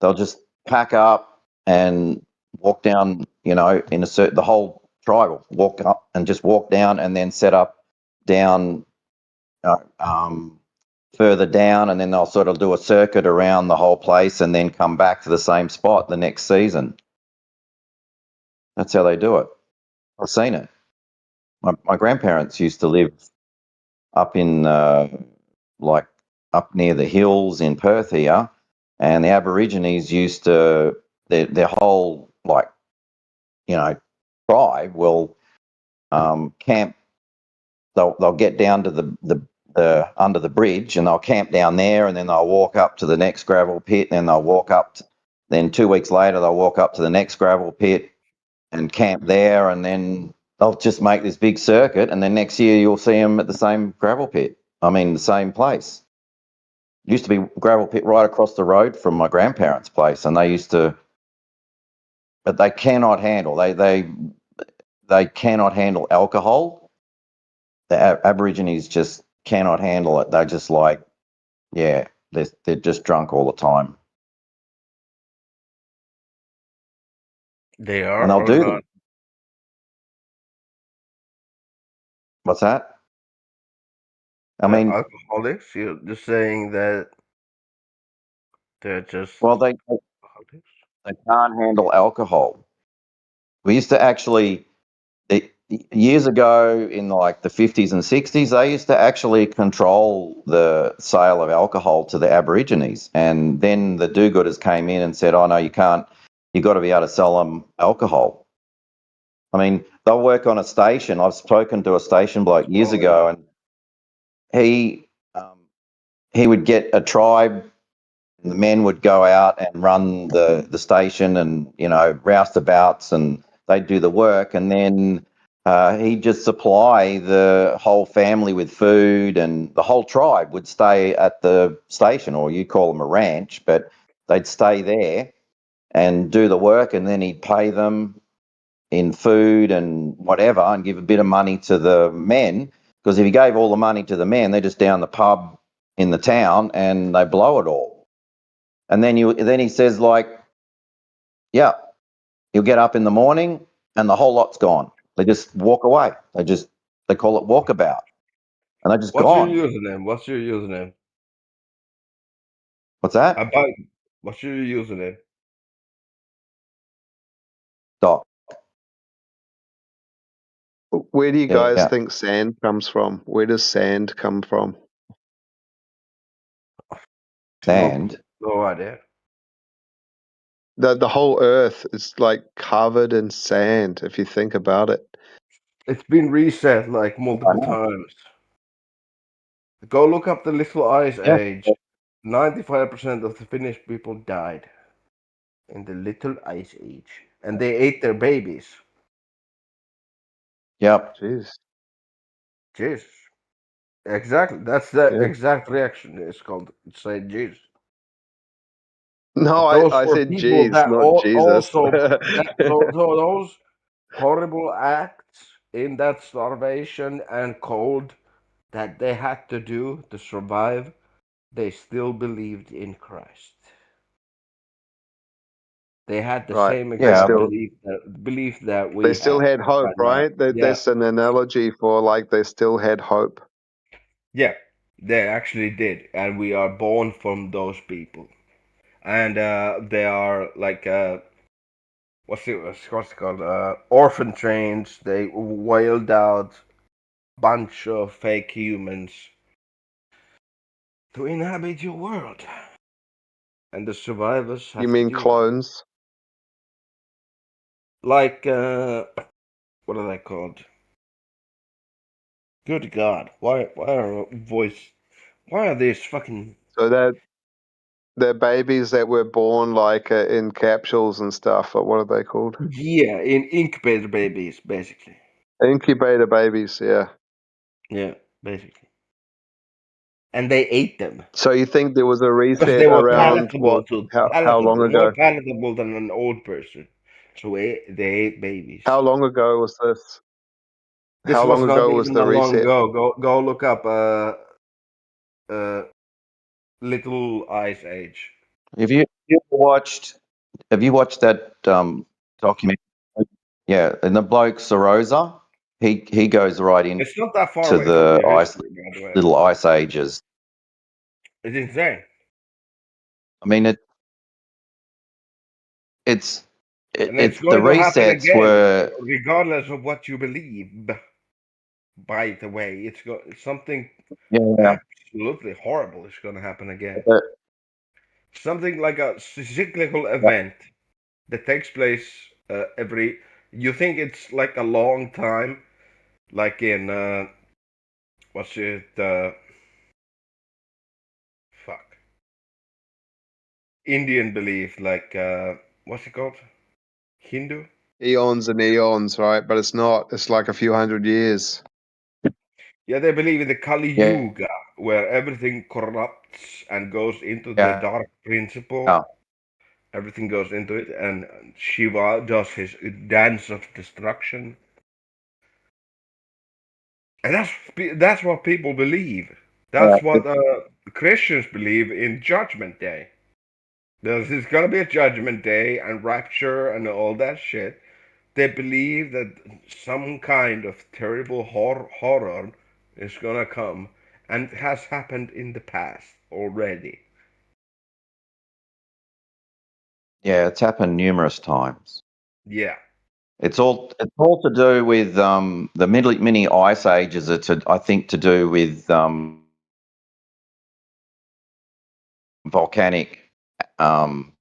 They'll just pack up and walk down. In the whole tribe will walk up and just walk down and then set up down uh, um, further down, and then they'll sort of do a circuit around the whole place and then come back to the same spot the next season. That's how they do it. I've seen it. My grandparents used to live up in like up near the hills in Perth here, and the Aborigines used to their whole tribe will camp. They'll get down to the under the bridge and they'll camp down there, and then they'll walk up to the next gravel pit, and then they'll walk up. Then 2 weeks later, they'll walk up to the next gravel pit and camp there, and then they'll just make this big circuit, and then next year you'll see them at the same gravel pit. I mean, the same place. Used to be a gravel pit right across the road from my grandparents' place, and but they cannot handle. They cannot handle alcohol. The Aborigines just cannot handle it. They're just like, yeah, they're just drunk all the time, They and are they'll or do not? them. What's that? I The mean, alcoholics? You're just saying that they're just well, they alcoholics? they can't handle alcohol. We used to actually years ago in like the 50s and 60s, they used to actually control the sale of alcohol to the Aborigines. And then the do-gooders came in and said, oh, no, you can't. You've got to be able to sell them alcohol. I mean, they'll work on a station. I've spoken to a station bloke years Oh, ago, and he would get a tribe. The men would go out and run the station and, roustabouts, and they'd do the work. And then he'd just supply the whole family with food, and the whole tribe would stay at the station, or you call them a ranch, but they'd stay there and do the work, and then he'd pay them. in food and whatever, and give a bit of money to the men. Because if he gave all the money to the men, they're just down the pub in the town and they blow it all. And then he says, like, yeah, you'll get up in the morning and the whole lot's gone. They just walk away. They call it walkabout, and they're just What's your gone. username? What's your username? What's that? About what's your username? Doc. Where do you guys Yeah. think sand comes from? Where does sand come from? Sand. No idea. The whole Earth is like covered in sand. If you think about it, It's been reset like multiple times. Go look up the Little Ice Yeah. Age. 95% of the Finnish people died in the Little Ice Age, and they ate their babies. Yep. jeez, Jesus. Exactly. That's the yeah. exact reaction. It's called saying Jesus. No, But those I were said people jeez, that not Jesus. also those horrible acts in that starvation and cold that they had to do to survive, they still believed in Christ. They had the Right. same They Yeah. exact still belief that they we still have had hope, right now. right? That Yeah, that's an analogy for like they still had hope. yeah, they actually did, and we are born from those people, and they are like what's it called? Orphan trains. They whaled out bunch of fake humans to inhabit your world, and the survivors You have to mean do it. clones? Like what are they called? Good God, why are these fucking So that they're babies that were born like in capsules and stuff. Or what are they called? yeah in incubator babies basically? Incubator babies. Yeah. Yeah, basically, and they ate them. So you think there was a Because reset they were around what? How long palatable, more ago? palatable than an old person. So they ate babies. How long ago was this? This How long was not ago was even the that long reset? ago. Go look up uh Little Ice Age. Have you watched that documentary? Yeah, and the bloke Sorosa, he goes right into It's not that far away from the your history, by the way. little ice ages. It's insane. I mean, it's And it's it's the going to happen resets again, were regardless of what you believe. By the way, something yeah. absolutely horrible is going to happen again. Something like a cyclical event that takes place every. You think it's like a long time, like in what's it? Fuck. Indian belief, like what's it called? Hindu. Eons and eons, right? But it's not. It's like a few hundred years. Yeah, they believe in the Kali Yeah, Yuga, where everything corrupts and goes into the yeah, dark principle. yeah, Everything goes into it, and Shiva does his dance of destruction, and that's what people believe. That's yeah. what Christians believe in Judgment Day. There's gonna be a Judgment Day and rapture and all that shit. They believe that some kind of terrible horror is gonna come, and it has happened in the past already. Yeah, it's happened numerous times. Yeah. It's all to do with the mini ice ages. I think to do with volcanic um,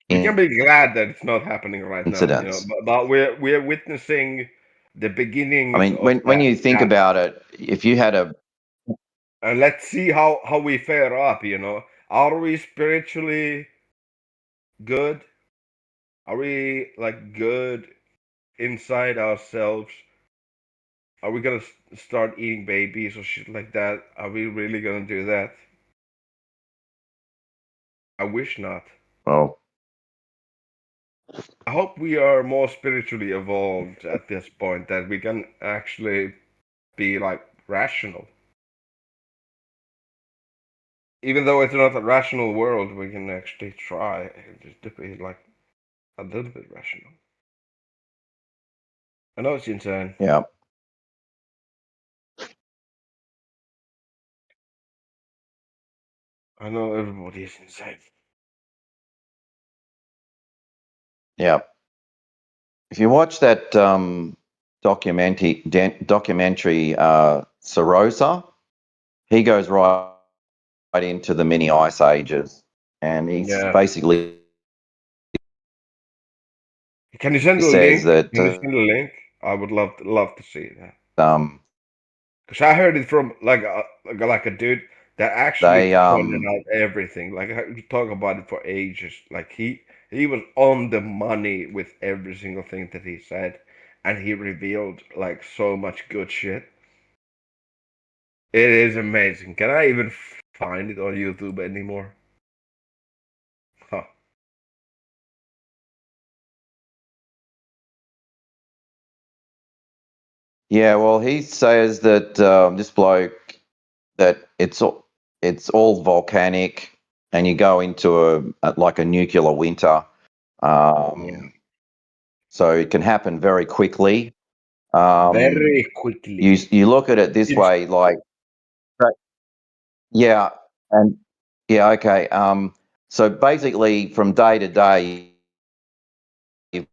We can be glad that it's not happening right now, incidents. but we're witnessing the I beginnings mean, of when that you think happening. about it, if you had a And let's see how we fare up. Are we spiritually good? Are we like good inside ourselves? Are we gonna start eating babies or shit like that? Are we really gonna do that? I wish not. well, I hope we are more spiritually evolved at this point that we can actually be like rational. Even though it's not a rational world, we can actually try just to be like a little bit rational. I know it's insane. Yeah. I know everybody is insane. Yeah. If you watch that documentary Sarosa, he goes right into the mini ice ages, and he's Yeah. basically Can you send a says link? that Can you send a link? I would love to see that. um, Because I heard it from like a dude that actually they pointed out everything. Like we talk about it for ages. Like he was on the money with every single thing that he said, and he revealed like so much good shit. It is amazing. Can I even find it on YouTube anymore? Huh. yeah, well, he says that this bloke that it's all volcanic, and you go into like a nuclear winter. Yeah. So it can happen very quickly. Um, Very quickly. you look at it this It's way, like yeah, and yeah, okay. So basically, from day to day, you've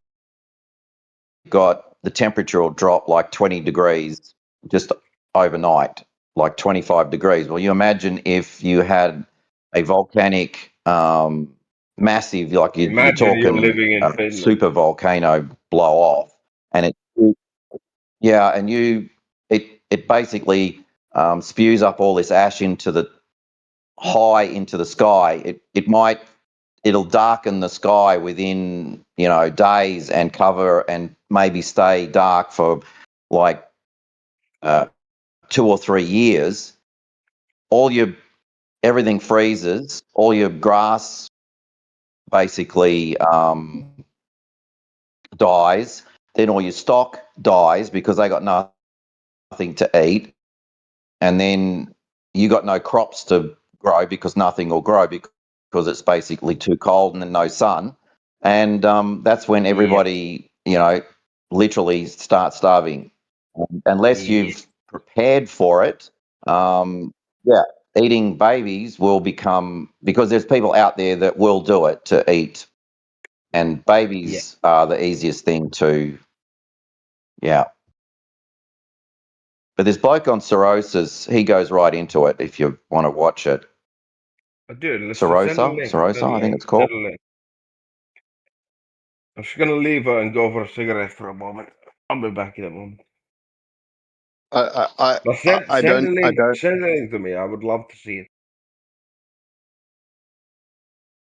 got the temperature will drop like 20 degrees just overnight, like 25 degrees. Well, you imagine if you had a volcanic, massive, like you're imagine you're talking living in a Finland. super volcano blow off, and yeah, and it basically spews up all this ash into the high into the sky. It'll darken the sky within days and cover and maybe stay dark for like uh, 2 or 3 years. All your everything freezes. All your grass basically dies. Then all your stock dies because they got nothing to eat, and then you got no crops to grow because nothing will grow because it's basically too cold and then no sun, and that's when Yeah. everybody literally starts starving. Unless Yeah. you've prepared for it. Yeah, eating babies will become, because there's people out there that will do it to eat, and Yeah. babies are the easiest thing to, yeah. But this bloke on cirrhosis, he goes right into it if you want to watch it. Dude, let's send a link. Send Cirrhosa, a I think link. it's Send called. a link. I'm just gonna leave and go for a cigarette for a moment. I'll be back in a moment. But I send don't the I link. don't Send the link to me. I would love to see it.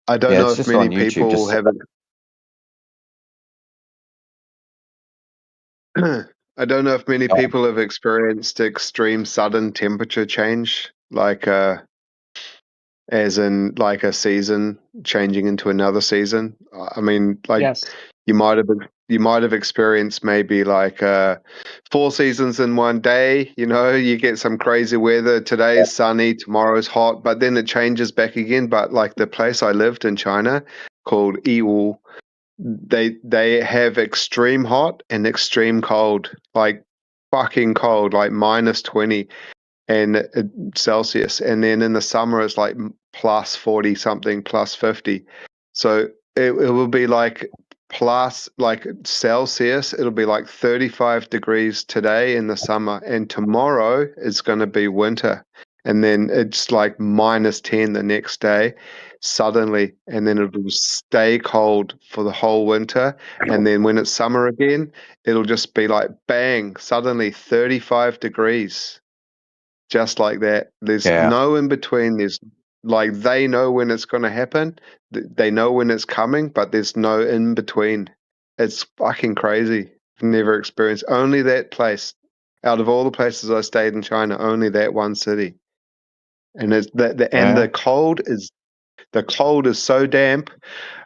I don't Yeah, know it's if just many on YouTube. people Just have I don't know if many people have experienced extreme sudden temperature change, like as in like a season changing into another season. I mean, like Yes. you might have experienced maybe like 4 seasons in one day. You get some crazy weather. Today is sunny, tomorrow's hot, but then it changes back again. But like the place I lived in China called Yiwu, they have extreme hot and extreme cold, like fucking cold, like -20 and Celsius, and then in the summer it's like +40 something, +50. So it will be like plus like Celsius, it'll be like 35 degrees today in the summer, and tomorrow it's going to be winter, and then it's like -10 the next day suddenly, and then it'll stay cold for the whole winter, and then when it's summer again, it'll just be like bang, suddenly 35 degrees, just like that. There's yeah, no in between. There's like they know when it's going to happen. They know when it's coming, but there's no in between. It's fucking crazy. I've never experienced only that place. Out of all the places I stayed in China, only that one city. And it's and yeah, the cold is so damp.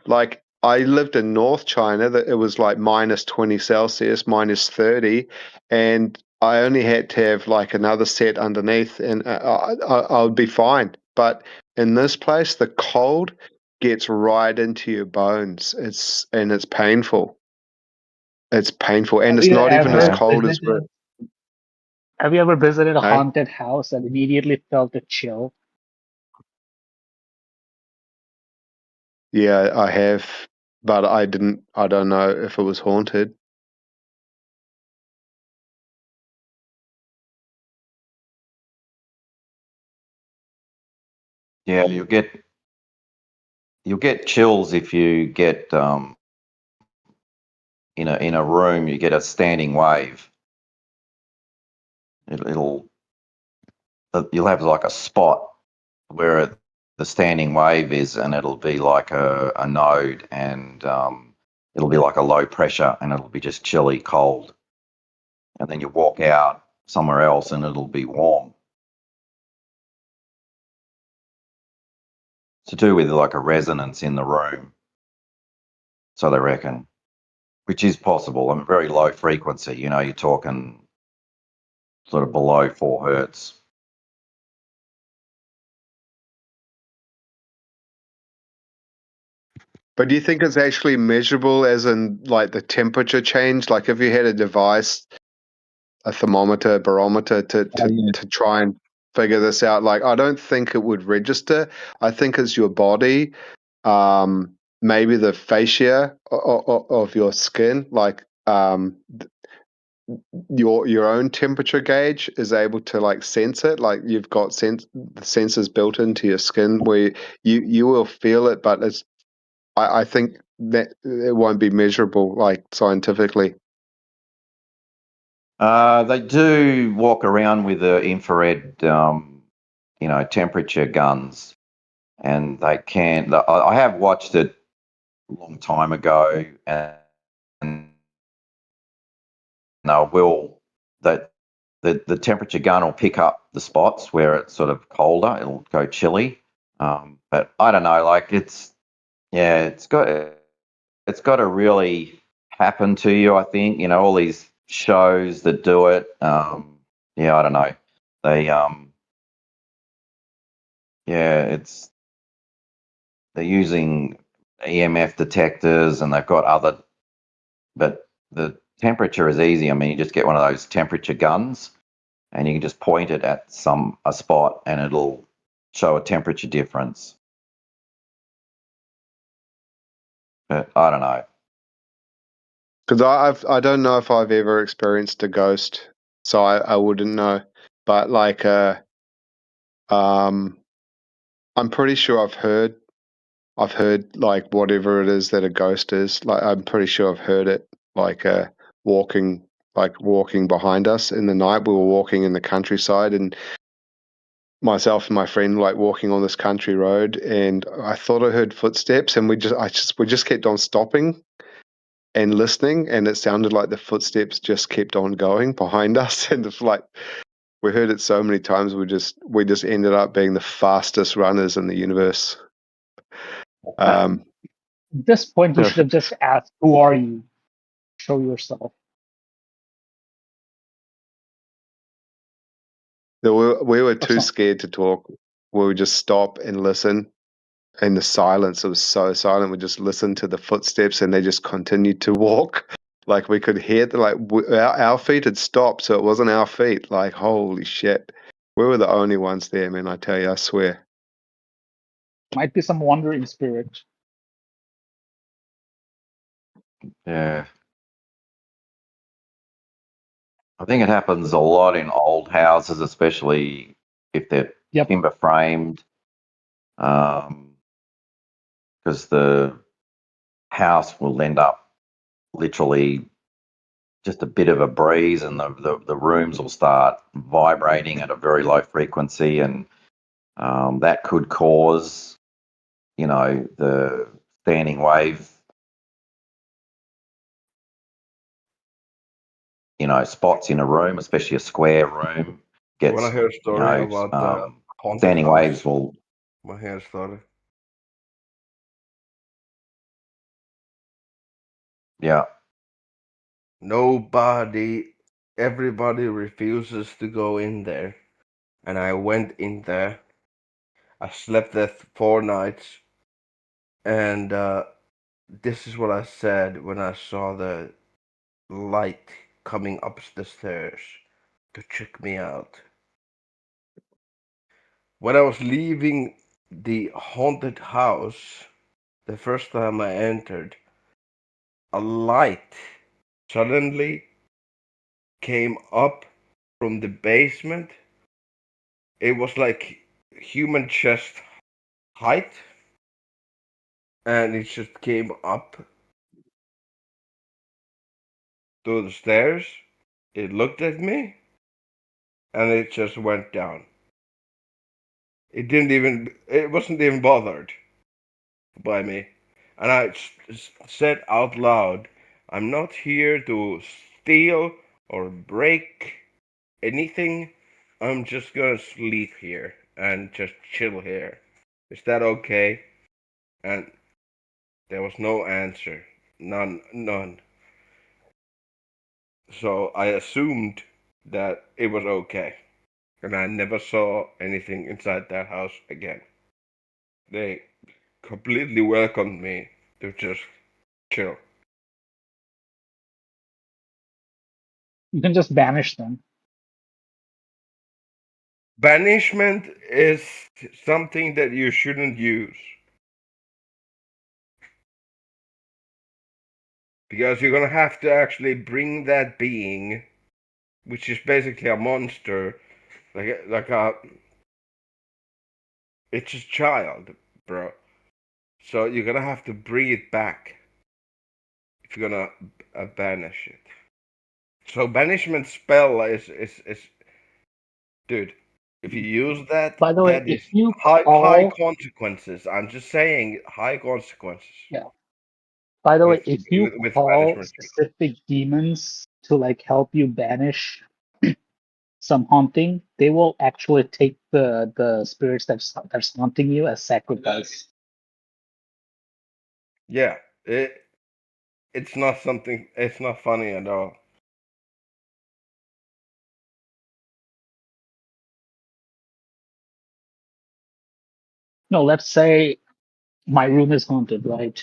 Like I lived in North China that it was like minus 20 Celsius, minus 30, and I only had to have like another set underneath, and I would be fine. But in this place, the cold gets right into your bones. It's painful. It's painful, and Have it's you not even as ever Yeah. cold as visited? Have you ever visited a hey? haunted house and immediately felt a chill? Yeah, I have, but I didn't. I don't know if it was haunted. Yeah, you'll get chills if you get in a room. You get a standing wave. It'll you'll have like a spot where the standing wave is, and it'll be like a node, and it'll be like a low pressure, and it'll be just chilly cold. And then you walk out somewhere else, and it'll be warm. It's to do with like a resonance in the room, so they reckon, which is possible. I mean, very low frequency. You're talking sort of below 4 hertz. But do you think it's actually measurable, as in like the temperature change? Like if you had a device, a thermometer, barometer, to try and figure this out, like I don't think it would register. I think it's your body, maybe the fascia of your skin, like your own temperature gauge is able to like sense it. Like you've got the sensors built into your skin where you will feel it, but I think that it won't be measurable like scientifically. They do walk around with the infrared, temperature guns, and they can. I have watched it a long time ago, and they will that the temperature gun will pick up the spots where it's sort of colder. It'll go chilly, but I don't know. Like it's got to really happen to you. I think all these shows that do it. Yeah, I don't know. They yeah, they're using EMF detectors, and they've got other, but the temperature is easy. I mean, you just get one of those temperature guns, and you can just point it at a spot, and it'll show a temperature difference. But I don't know. Because I don't know if I've ever experienced a ghost, so I wouldn't know. But like I'm pretty sure I've heard like whatever it is that a ghost is. Like I'm pretty sure I've heard it like walking walking behind us in the night. We were walking in the countryside, and myself and my friend like walking on this country road, and I thought I heard footsteps, and we just kept on stopping and listening, and it sounded like the footsteps just kept on going behind us, and it's like we heard it so many times, we just ended up being the fastest runners in the universe. At this point, you should have just asked, "Who are you? Show yourself." We were Or too something. scared to talk. We would just stop and listen. In the silence, it was so silent. We just listened to the footsteps, and they just continued to walk. Like we could hear our feet had stopped, so it wasn't our feet. Like holy shit, we were the only ones there, man. I tell you, I swear. Might be some wandering spirit. Yeah, I think it happens a lot in old houses, especially if they're Yep. timber framed, because the house will end up literally just a bit of a breeze, and the rooms will start vibrating at a very low frequency, and that could cause the standing wave spots in a room, especially a square room You want to gets hear a story about haunted standing house? waves will. Want to hear a story? Yeah. Everybody refuses to go in there. And I went in there. I slept there 4 nights. And this is what I said when I saw the light coming up the stairs to check me out. When I was leaving the haunted house, the first time I entered, a light suddenly came up from the basement. It was like human chest height, and it just came up to the stairs. It looked at me, and it just went down. It wasn't even bothered by me. And I said out loud, I'm not here to steal or break anything. I'm just gonna sleep here and just chill here. Is that okay? And there was no answer. None. So I assumed that it was okay. And I never saw anything inside that house again. They completely welcomed me to just chill. You can just banish them. Banishment is something that you shouldn't use. Because you're gonna have to actually bring that being, which is basically a monster, it's a child, bro. So you're gonna have to bring it back if you're gonna banish it. So banishment spell is dude. If you use that, By the way, that if is you high call, consequences. I'm just saying high consequences yeah. By the way, with if you with call banishment. specific demons to like help you banish some haunting, they will actually take the spirits that's haunting you as sacrifice. Yeah, it's not something. It's not funny at all. No, let's say my room is haunted, right?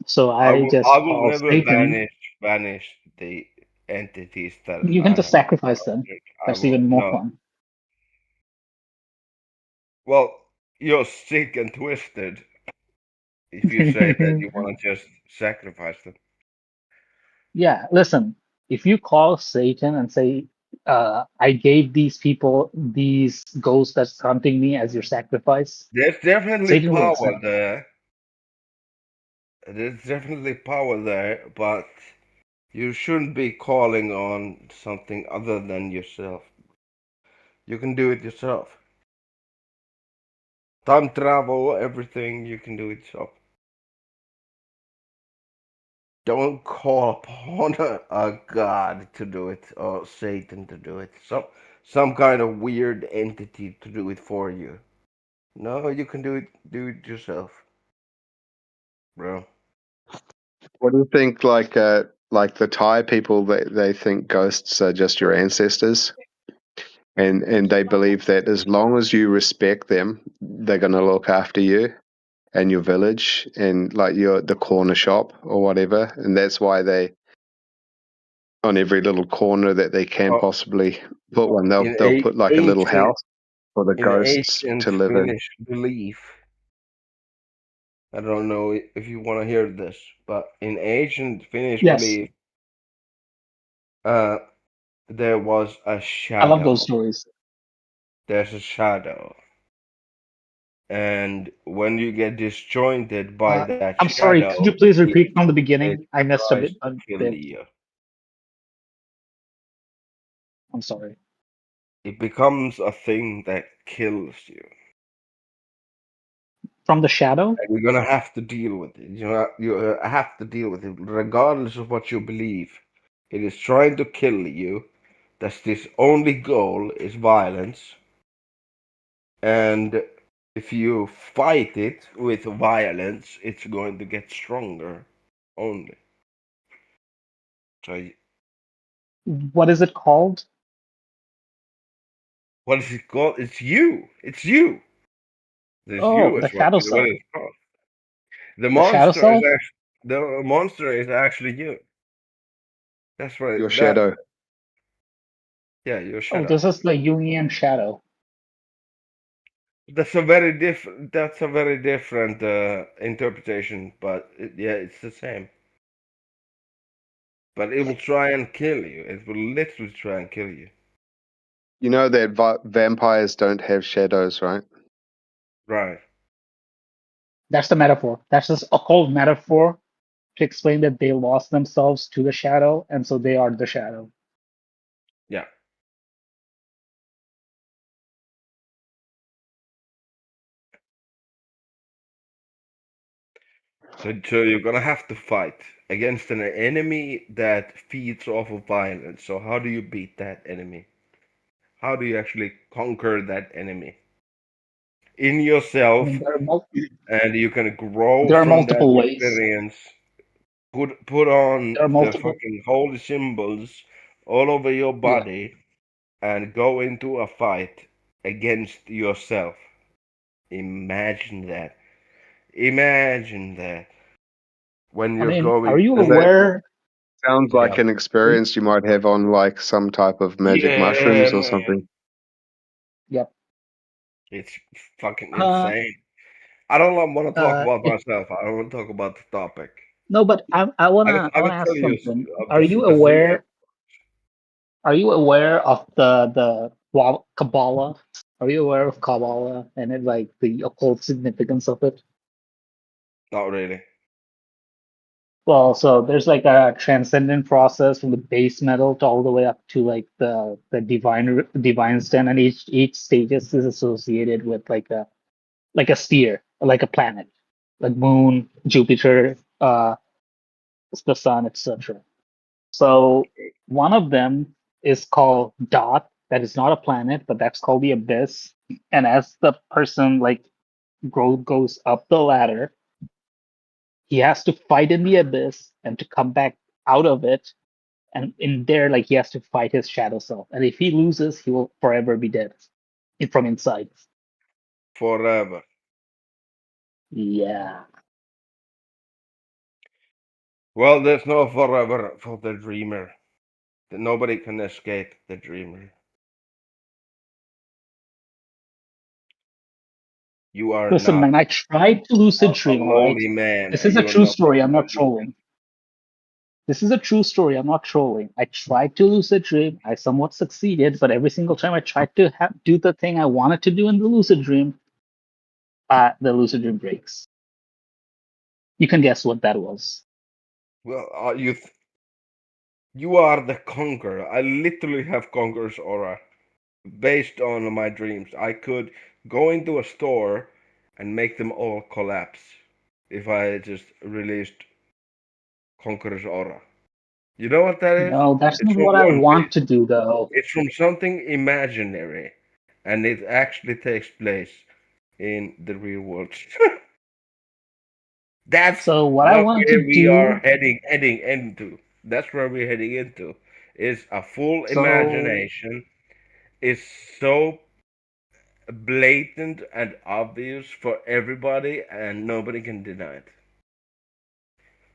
So I I will I just will call never Satan. banish the entities that You can I just have sacrifice them. encountered. I That's will even more no. fun. Well, you're sick and twisted if you say that you want to just sacrifice them. Yeah, listen, if you call Satan and say, I gave these people, these ghosts that's haunting me as your sacrifice, There's definitely Satan will power accept. there. There's definitely power there, but you shouldn't be calling on something other than yourself. You can do it yourself. Time travel, everything, you can do it yourself. Don't call upon a god to do it or Satan to do it. Some kind of weird entity to do it for you. No, you can do it yourself, bro. What do you think? Like the Thai people, they think ghosts are just your ancestors, and they believe that as long as you respect them, they're gonna look after you and your village and like your the corner shop or whatever, and that's why they on every little corner that they can Oh, possibly put one, in they'll put like a little ancient house for the ghosts ancient to live in. Finnish belief, I don't know if you want to hear this, but in ancient Finnish Yes, belief, uh, there was a I love those shadow. stories. There's a shadow, and when you get disjointed by that I'm sorry, shadow, could you please it repeat from the it beginning? I missed a tries bit. to A kill bit. you. I'm sorry. It becomes a thing that kills you, From the shadow? and you're gonna have to deal with it. You have to deal with it, regardless of what you believe. It is trying to kill you. That's its only goal is violence, and if you fight it with violence, it's going to get stronger only. So What is it called? what is it called? It's you. It's you. There's Oh, you the is shadow what self. it's called. The The shadow monster is self? actually you. That's Your what that. shadow. Yeah, your Oh, shadow. this is the Jungian shadow. That's a very different. That's a very different interpretation, but yeah, it's the same. But it will try and kill you. It will literally try and kill you. You know that vampires don't have shadows, right? Right. That's the metaphor. That's just a cold metaphor to explain that they lost themselves to the shadow, and so they are the shadow. Yeah. So you're gonna have to fight against an enemy that feeds off of violence. So how do you beat that enemy? How do you actually conquer that enemy? In I yourself, mean, and you can grow there are from that multiple ways. experience. Put on There are the multiple. fucking holy symbols all over your Yeah. body and go into a fight against yourself. Imagine that. Imagine that. When I you're mean, are going you And through. that aware? sounds Yeah. like an experience you might have on like some type of magic Yeah, mushrooms or man. something. Yep. It's fucking Uh, insane. I don't want to talk about it, myself. I don't want to talk about the topic. no, but I I wanna can tell ask you something. of the You the physics. aware? Are you aware of the Kabbalah? Are you aware of Kabbalah and it, like the occult significance of it? Not really. Well, so there's like a transcendent process from the base metal to all the way up to like the divine stand, and each stages is associated with like a sphere, like a planet, like moon, Jupiter, the sun, etc. So one of them is called Dot. That is not a planet, but that's called the abyss. And as the person like goes up the ladder, he has to fight in the abyss and to come back out of it. And in there, like he has to fight his shadow self. And if he loses, he will forever be dead from inside. Forever. Yeah. Well, there's no forever for the dreamer. Nobody can escape the dreamer. You are Listen, not man, I tried to lucid a dream, all right? lowly man, This and is a you are true not story. I'm not a trolling. This is a true story. I'm not trolling. I tried to lucid dream. I somewhat succeeded, but every single time I tried to do the thing I wanted to do in the lucid dream breaks. You can guess what that was. well, you are the conqueror. I literally have conqueror's aura based on my dreams. I could go into a store and make them all collapse if I just released conqueror's aura. You know what that is? No, that's It's not from what I One want Piece. to do, though. It's from something imaginary, and it actually takes place in the real world. That's So what I what wanted to we are do. heading into. That's where we're heading into. Is a full So imagination is so blatant and obvious for everybody, and nobody can deny it.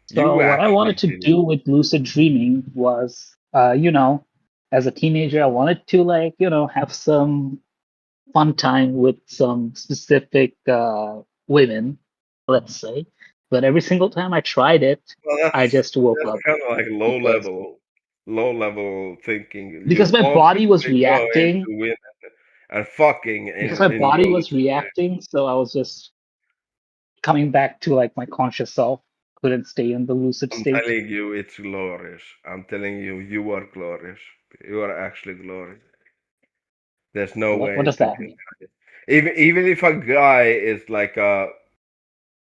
So You what I wanted actually to did it. do with lucid dreaming was, as a teenager, I wanted to have some fun time with some specific women, let's say. But every single time I tried it, Well, I just woke that's up kind of like because low level thinking. You because my body was obviously go reacting. into women and fucking Because my in body your was reacting, so I was just coming back to like my conscious self. Couldn't stay in the lucid I'm state. telling you, it's glorious. I'm telling you, you are glorious. You are actually glorious. There's no What way does to that deny mean? it. Even if a guy is like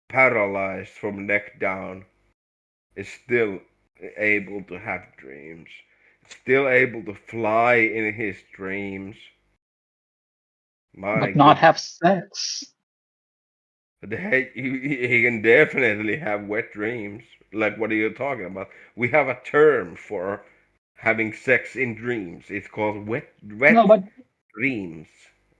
paralyzed from neck down, is still able to have dreams, still able to fly in his dreams. My But not goodness. have sex. He can definitely have wet dreams. Like, what are you talking about? We have a term for having sex in dreams. It's called No, wet but dreams.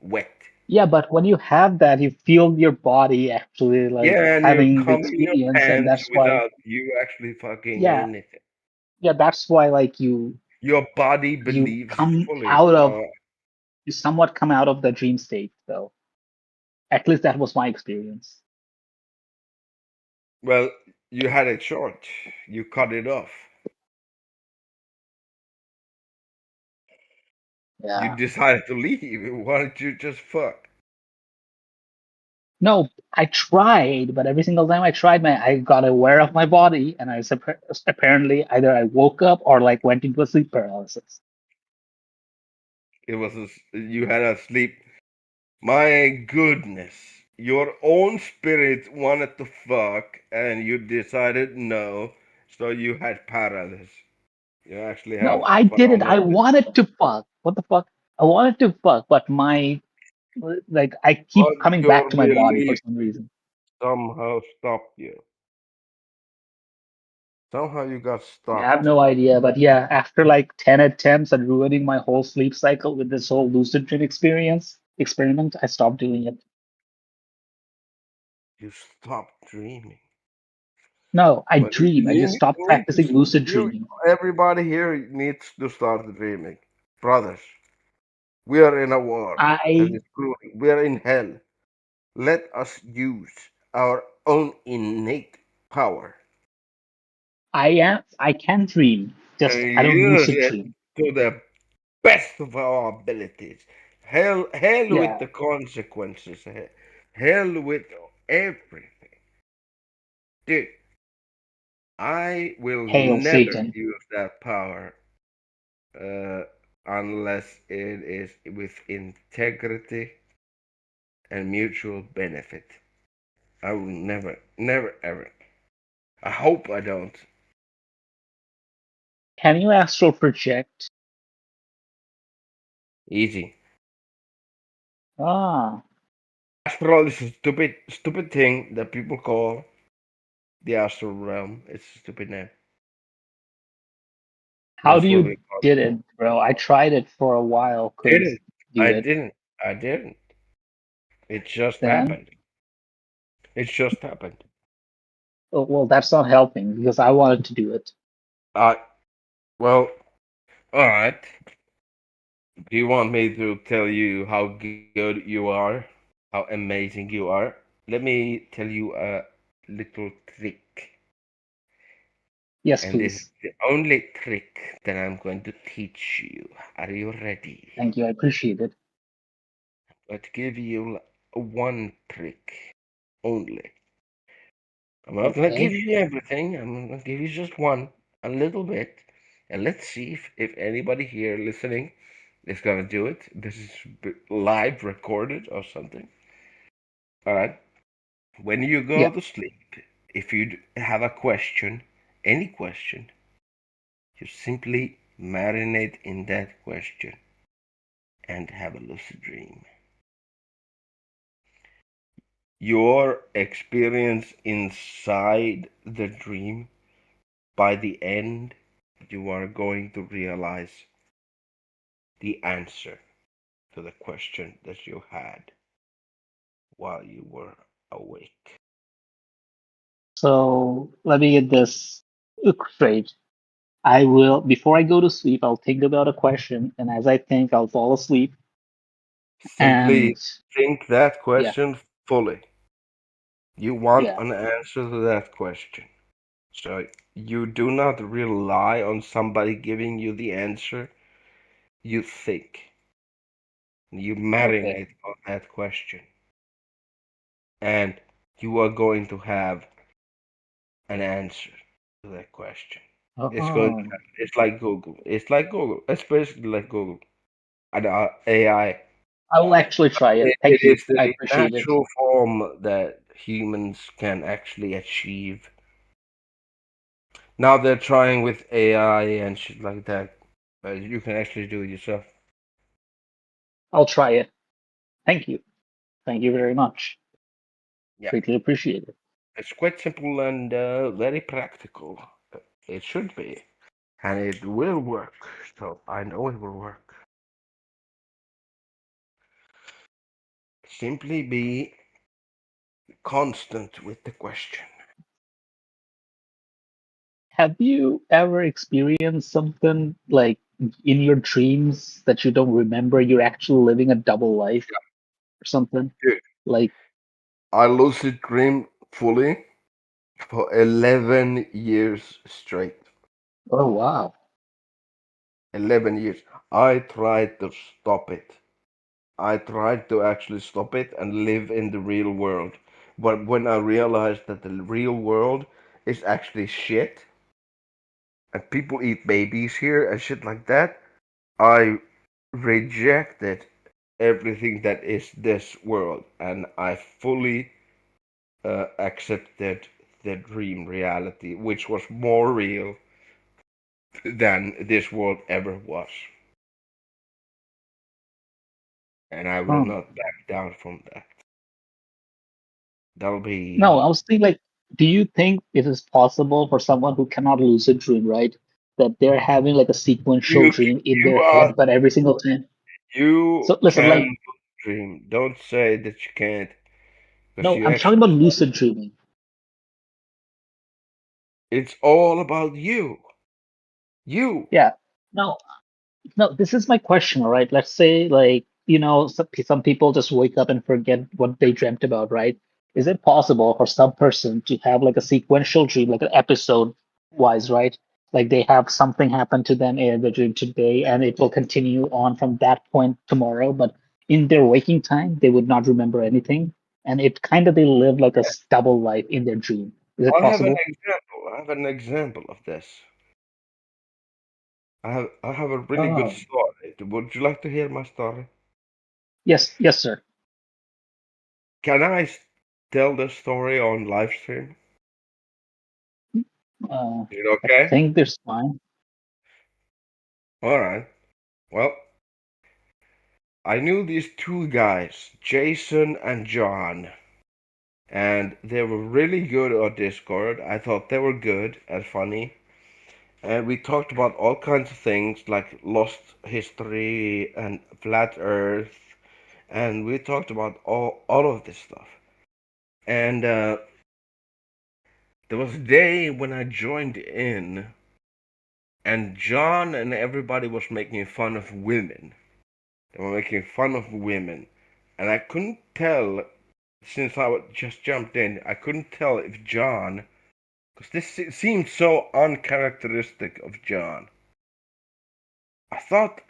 Wet. yeah, but when you have that, you feel your body actually like Yeah, and you having the come in your experience, and pants that's why, without you actually fucking yeah, anything. yeah, that's why like Your body you believes come fully. out of you somewhat come out of the dream state, though. At least that was my experience. Well, you had it short. You cut it off. You Yeah. decided to leave. Why don't you just fuck? No, I tried, but every single time I tried, I got aware of my body, and apparently either I woke up or like went into a sleep paralysis. It was you had a sleep. My goodness. Your own spirit wanted to fuck and you decided no, so you had paralysis. You actually No, have I didn't. I paralysis. wanted to fuck. What the fuck? I wanted to fuck, but my like I But keep coming back your to my body for belief some reason. somehow stopped you. Somehow you got I have stopped. no idea, but yeah, after like 10 attempts at ruining my whole sleep cycle with this whole lucid dream experiment, I stopped doing it. You stopped dreaming. No, I But dream. I just stopped practicing lucid you, dreaming. everybody here needs to start dreaming. Brothers, we are in a war that I is cruel. We are in hell. Let us use our own innate power I can dream, and just I don't use lucid it dream. to the best of our abilities. Hell with Yeah. the consequences. Hell with everything. Dude, I will Hail never Satan. use that power uh, unless it is with integrity and mutual benefit. I will never, never, ever. I hope I don't. Can you astral project? Easy. Ah, Astral is a stupid thing that people call the astral realm. It's a stupid name. how That's do what you we call did it, bro? I tried it for a while, it. couldn't do I it. didn't. I didn't. It just Then, happened. It just happened. oh, well, that's not helping because I wanted to do it. I well, all right. Do you want me to tell you how good you are? How amazing you are? Let me tell you a little trick. Yes, And this is please. the only trick that I'm going to teach you. Are you ready? Thank you. I appreciate it. I'll give you one trick only. I'm not gonna give Okay. you everything. I'm gonna give you just one, a little bit, and let's see if anybody here listening is gonna do it. This is live recorded or something. All right. When you go Yeah. to sleep, if you have a question, any question, you simply marinate in that question and have a lucid dream. Your experience inside the dream, by the end, you are going to realize the answer to the question that you had while you were awake. So let me get this straight. I will, before I go to sleep, I'll think about a question, and as I think, I'll fall asleep. Simply And think that yeah, question fully. You want yeah. an answer to that question. So you do not rely on somebody giving you the answer. You think. You Okay. marinate on that question. And you are going to have an answer to that question. It's going to Oh, happen. It's like Google. It's like Google. It's basically like Google. And AI. I will actually try it. It Thank you. is I the appreciate it. natural form that humans can actually achieve. Now they're trying with AI and shit like that. But you can actually do it yourself. I'll try it. Thank you. Thank you very much. Yeah, Greatly appreciated. it's quite simple and very practical. It should be, and it will work. So I know it will work. Simply be constant with the question. Have you ever experienced something like in your dreams that you don't remember? You're actually living a double life or something? Dude, Like, I lucid dream fully for 11 years straight. oh wow. 11 years. I tried to stop it. I tried to actually stop it and live in the real world. But when I realized that the real world is actually shit and people eat babies here and shit like that, I rejected everything that is this world and I fully accepted the dream reality, which was more real than this world ever was. And I will Huh. not back down from that. That'll No, be I was thinking like, do you think it is possible for someone who cannot lucid dream, right? That they're having like a sequential you. dream in You their are head, but every single time. you So listen, like, can dream. Don't say that you can't, because no, you I'm talking actually. about lucid dreaming. It's all about you. You. Yeah. No, no, this is my question, all right? Let's say, like, some people just wake up and forget what they dreamt about, right? Is it possible for some person to have like a sequential dream, like an episode wise, right? Like they have something happen to them in the dream today, and it will continue on from that point tomorrow, but in their waking time, they would not remember anything. And it kind of they live like a double life in their dream. Is it I have an possible? example. I have an example of this. I have a really good Oh, story. Would you like to hear my story? yes, yes, sir. Can I tell the story on live stream? Is it I okay? think there's fine. All right. Well, I knew these two guys, Jason and John, and they were really good on Discord. I thought they were good and funny. And we talked about all kinds of things like lost history and flat earth. And we talked about all of this stuff. And there was a day when I joined in, and John and everybody was making fun of women. They were making fun of women. And I couldn't tell, since I just jumped in, I couldn't tell if John, because this seemed so uncharacteristic of John. I thought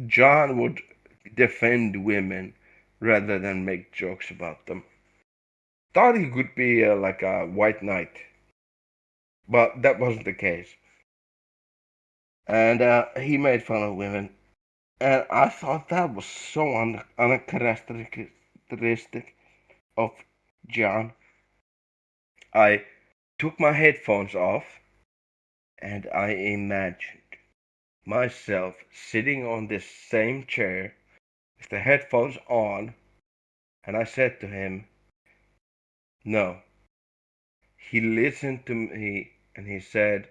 John would defend women rather than make jokes about them. Thought he could be like a white knight, but that wasn't the case. And he made fun of women, and I thought that was so uncharacteristic of John. I took my headphones off, and I imagined myself sitting on this same chair with the headphones on, and I said to him, no. He listened to me and he said,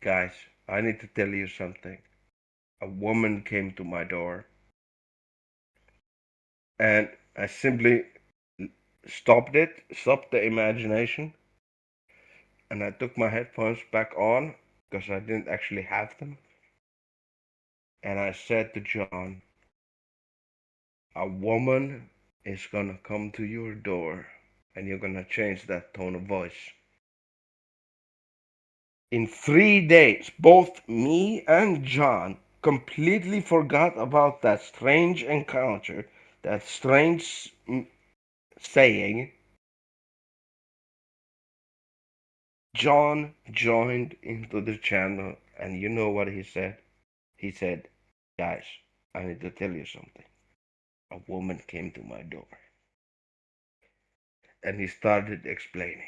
guys, I need to tell you something. A woman came to my door, and I simply stopped the imagination, and I took my headphones back on because I didn't actually have them. And I said to John, a woman is gonna come to your door, and you're gonna change that tone of voice. In 3 days, both me and John completely forgot about that strange encounter, that strange saying. John joined into the channel, and you know what he said? He said, guys, I need to tell you something. A woman came to my door. And he started explaining.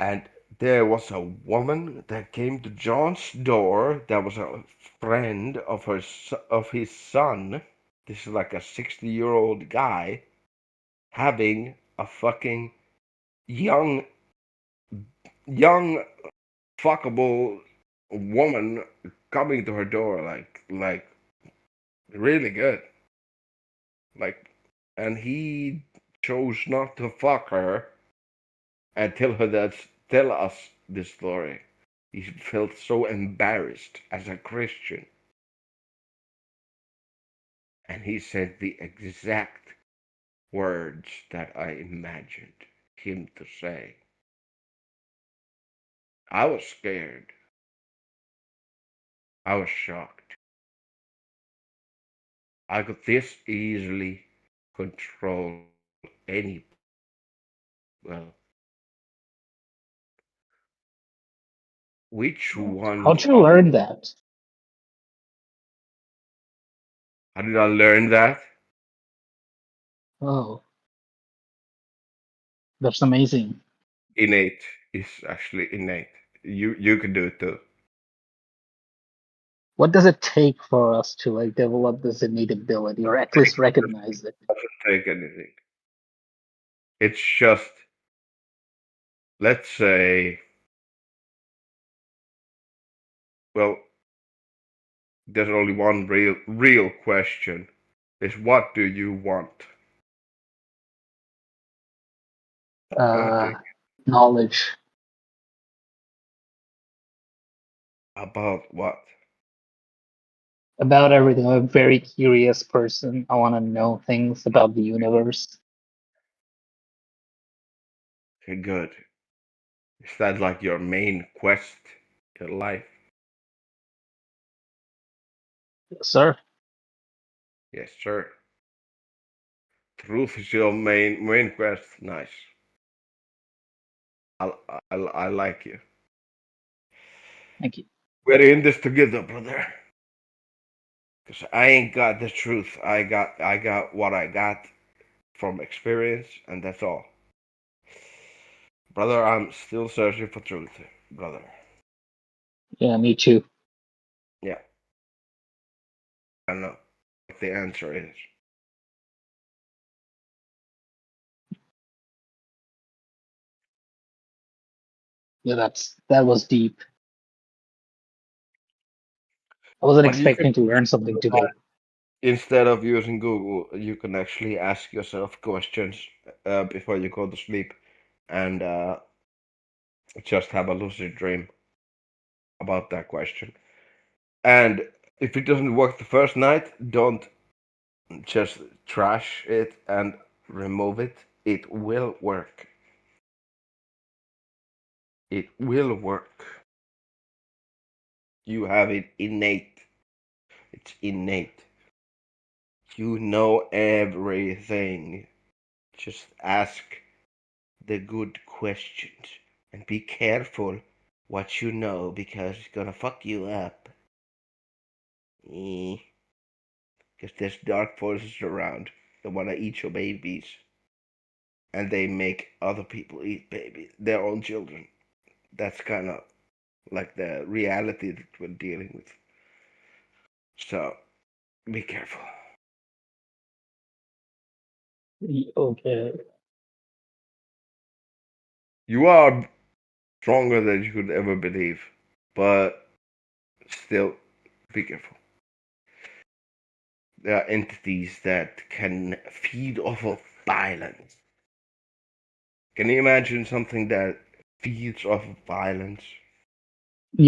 And there was a woman that came to John's door that was a friend of his son. This is like a 60-year-old guy having a fucking young fuckable woman coming to her door, like really good. Like, and he chose not to fuck her and tell us this story. He felt so embarrassed as a Christian. And he said the exact words that I imagined him to say. I was scared. I was shocked. I could this easily control any. Well, which one How'd you of. learn that? How did I learn that? Oh, that's amazing. Innate is actually innate. You can do it too. What does it take for us to like develop this innate ability, or at least recognize it? Doesn't take anything. It's just, let's say, well, there's only one real question: is what do you want? What do Uh, you, Knowledge about what? about everything. I'm a very curious person. I want to know things about the universe. Okay, good. Is that like your main quest in life? Sir, Yes, sir. Truth is your main quest. Nice. I like you. thank you. We're in this together, brother. Cause I ain't got the truth. I got what I got from experience, and that's all. Brother, I'm still searching for truth, brother. Yeah, me too. Yeah, I know what the answer is. Yeah, that was deep. I wasn't But you can, expecting to learn something today. instead of using Google, you can actually ask yourself questions before you go to sleep, and just have a lucid dream about that question. And if it doesn't work the first night, don't just trash it and remove it. It will work. It will work. You have it innate. It's innate. You know everything. Just ask the good questions and be careful what you know because it's gonna fuck you up. Because there's dark forces around that wanna eat your babies. And they make other people eat babies, their own children. That's kind of like the reality that we're dealing with. So be careful. Okay. You are stronger than you could ever believe, but still be careful. There are entities that can feed off of violence. Can you imagine something that feeds off of violence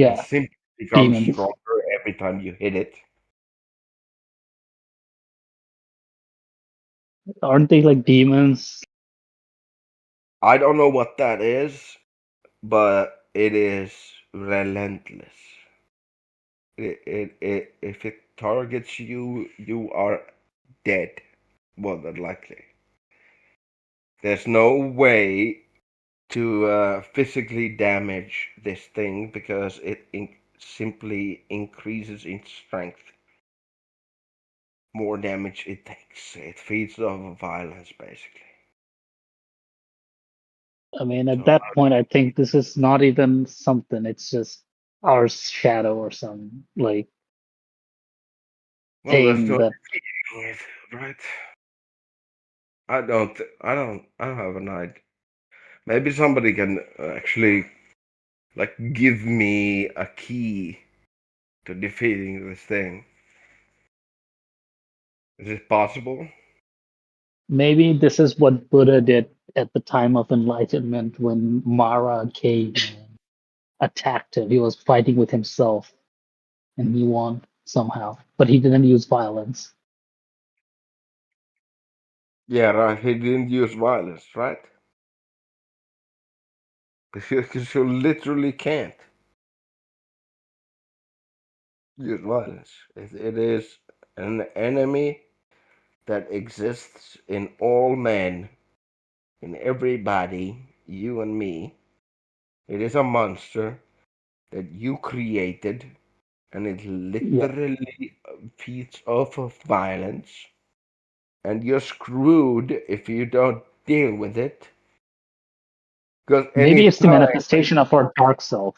and Yeah, simply becomes demons. stronger every time you hit it? Aren't they like demons? I don't know what that is, but it is relentless. If it targets you, you are dead, more than likely. There's no way to physically damage this thing because it simply increases in strength. More damage it takes. It feeds off of violence, basically. I mean, at So, that point, I think this is not even something. It's just our shadow or some like well, that's thing what that. it, right? I don't have an idea. Maybe somebody can actually like give me a key to defeating this thing. Is it possible? Maybe this is what Buddha did at the time of enlightenment when Mara came and attacked him. He was fighting with himself and he won somehow, but he didn't use violence. Yeah, right. He didn't use violence, right? Because you literally can't use violence. It is an enemy that exists in all men, in everybody, you and me. It is a monster that you created, and it Yeah. literally feeds off of violence. And you're screwed if you don't deal with it. Because Maybe any it's the time manifestation of our dark self.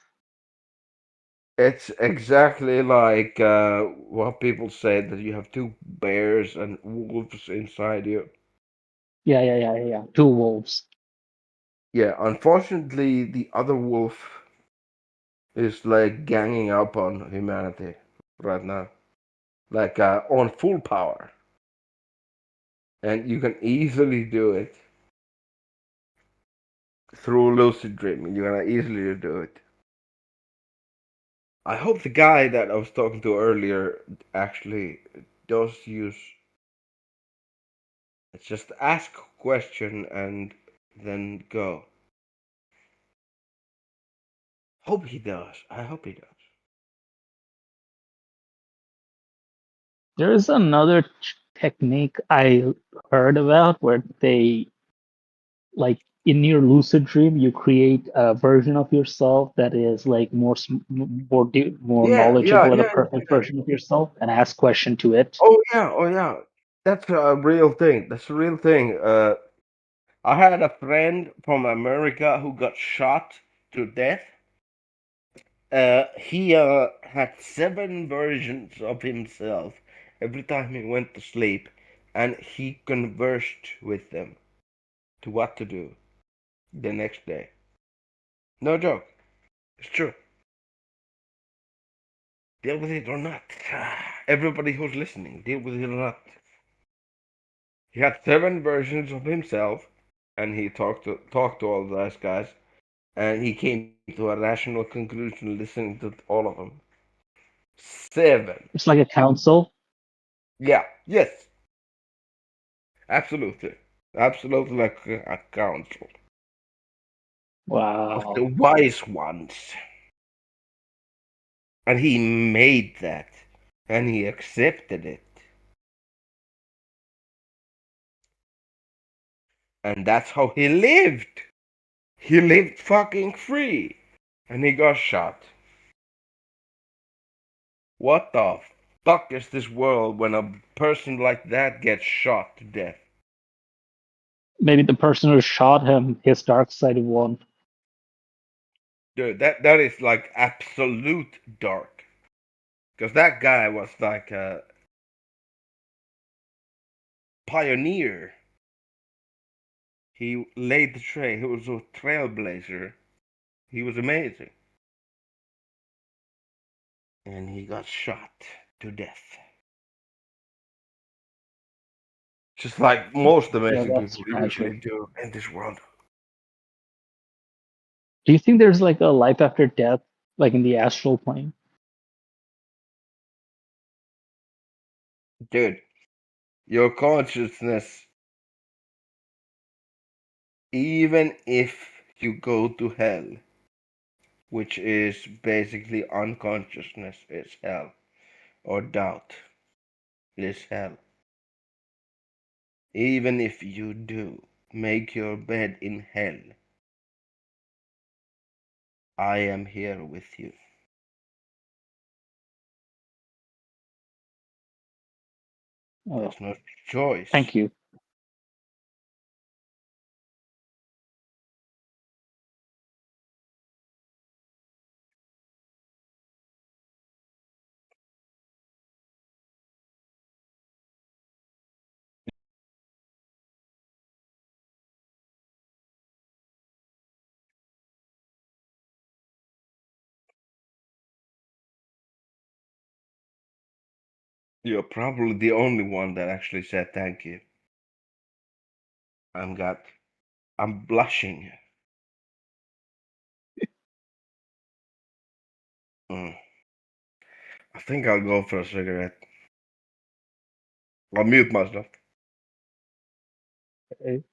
it's exactly like what people say that you have two bears and wolves inside you. Yeah. Two wolves. Yeah, unfortunately, the other wolf is like ganging up on humanity right now, like on full power, and you can easily do it through lucid dreaming. You can easily do it. I hope the guy that I was talking to earlier actually does use. It's just ask a question and then go. Hope he does. I hope he does. There is another technique I heard about where they, like, in your lucid dream, you create a version of yourself that is like more Yeah, yeah, knowledgeable and a yeah, perfect yeah. version of yourself, and ask question to it. Oh yeah. That's a real thing. That's a real thing. I had a friend from America who got shot to death. He had 7 versions of himself every time he went to sleep, and he conversed with them to what to do the next day. No joke. It's true. Deal with it or not. Everybody who's listening, deal with it or not. He had 7 versions of himself, and he talked to all those guys, and he came to a rational conclusion listening to all of them. 7. It's like a council. Yeah. Yes. Absolutely. Absolutely like a council of the Wow. wise ones. And he made that. And he accepted it. And that's how he lived. He lived fucking free. And he got shot. What the fuck is this world when a person like that gets shot to death? Maybe the person who shot him, his dark side won. Dude, that is like absolute dark. Because that guy was like a pioneer. He laid the trail. He was a trailblazer. He was amazing. And he got shot to death. Just like most Yeah, amazing that's people tragic. usually do in this world. Do you think there's like a life after death, like in the astral plane? Dude, your consciousness, even if you go to hell, which is basically unconsciousness, is hell, or doubt is hell. Even if you do make your bed in hell, I am here with you. Oh, There's no choice. thank you. You're probably the only one that actually said thank you. I'm blushing. Mm. I think I'll go for a cigarette. I'll mute myself. Okay.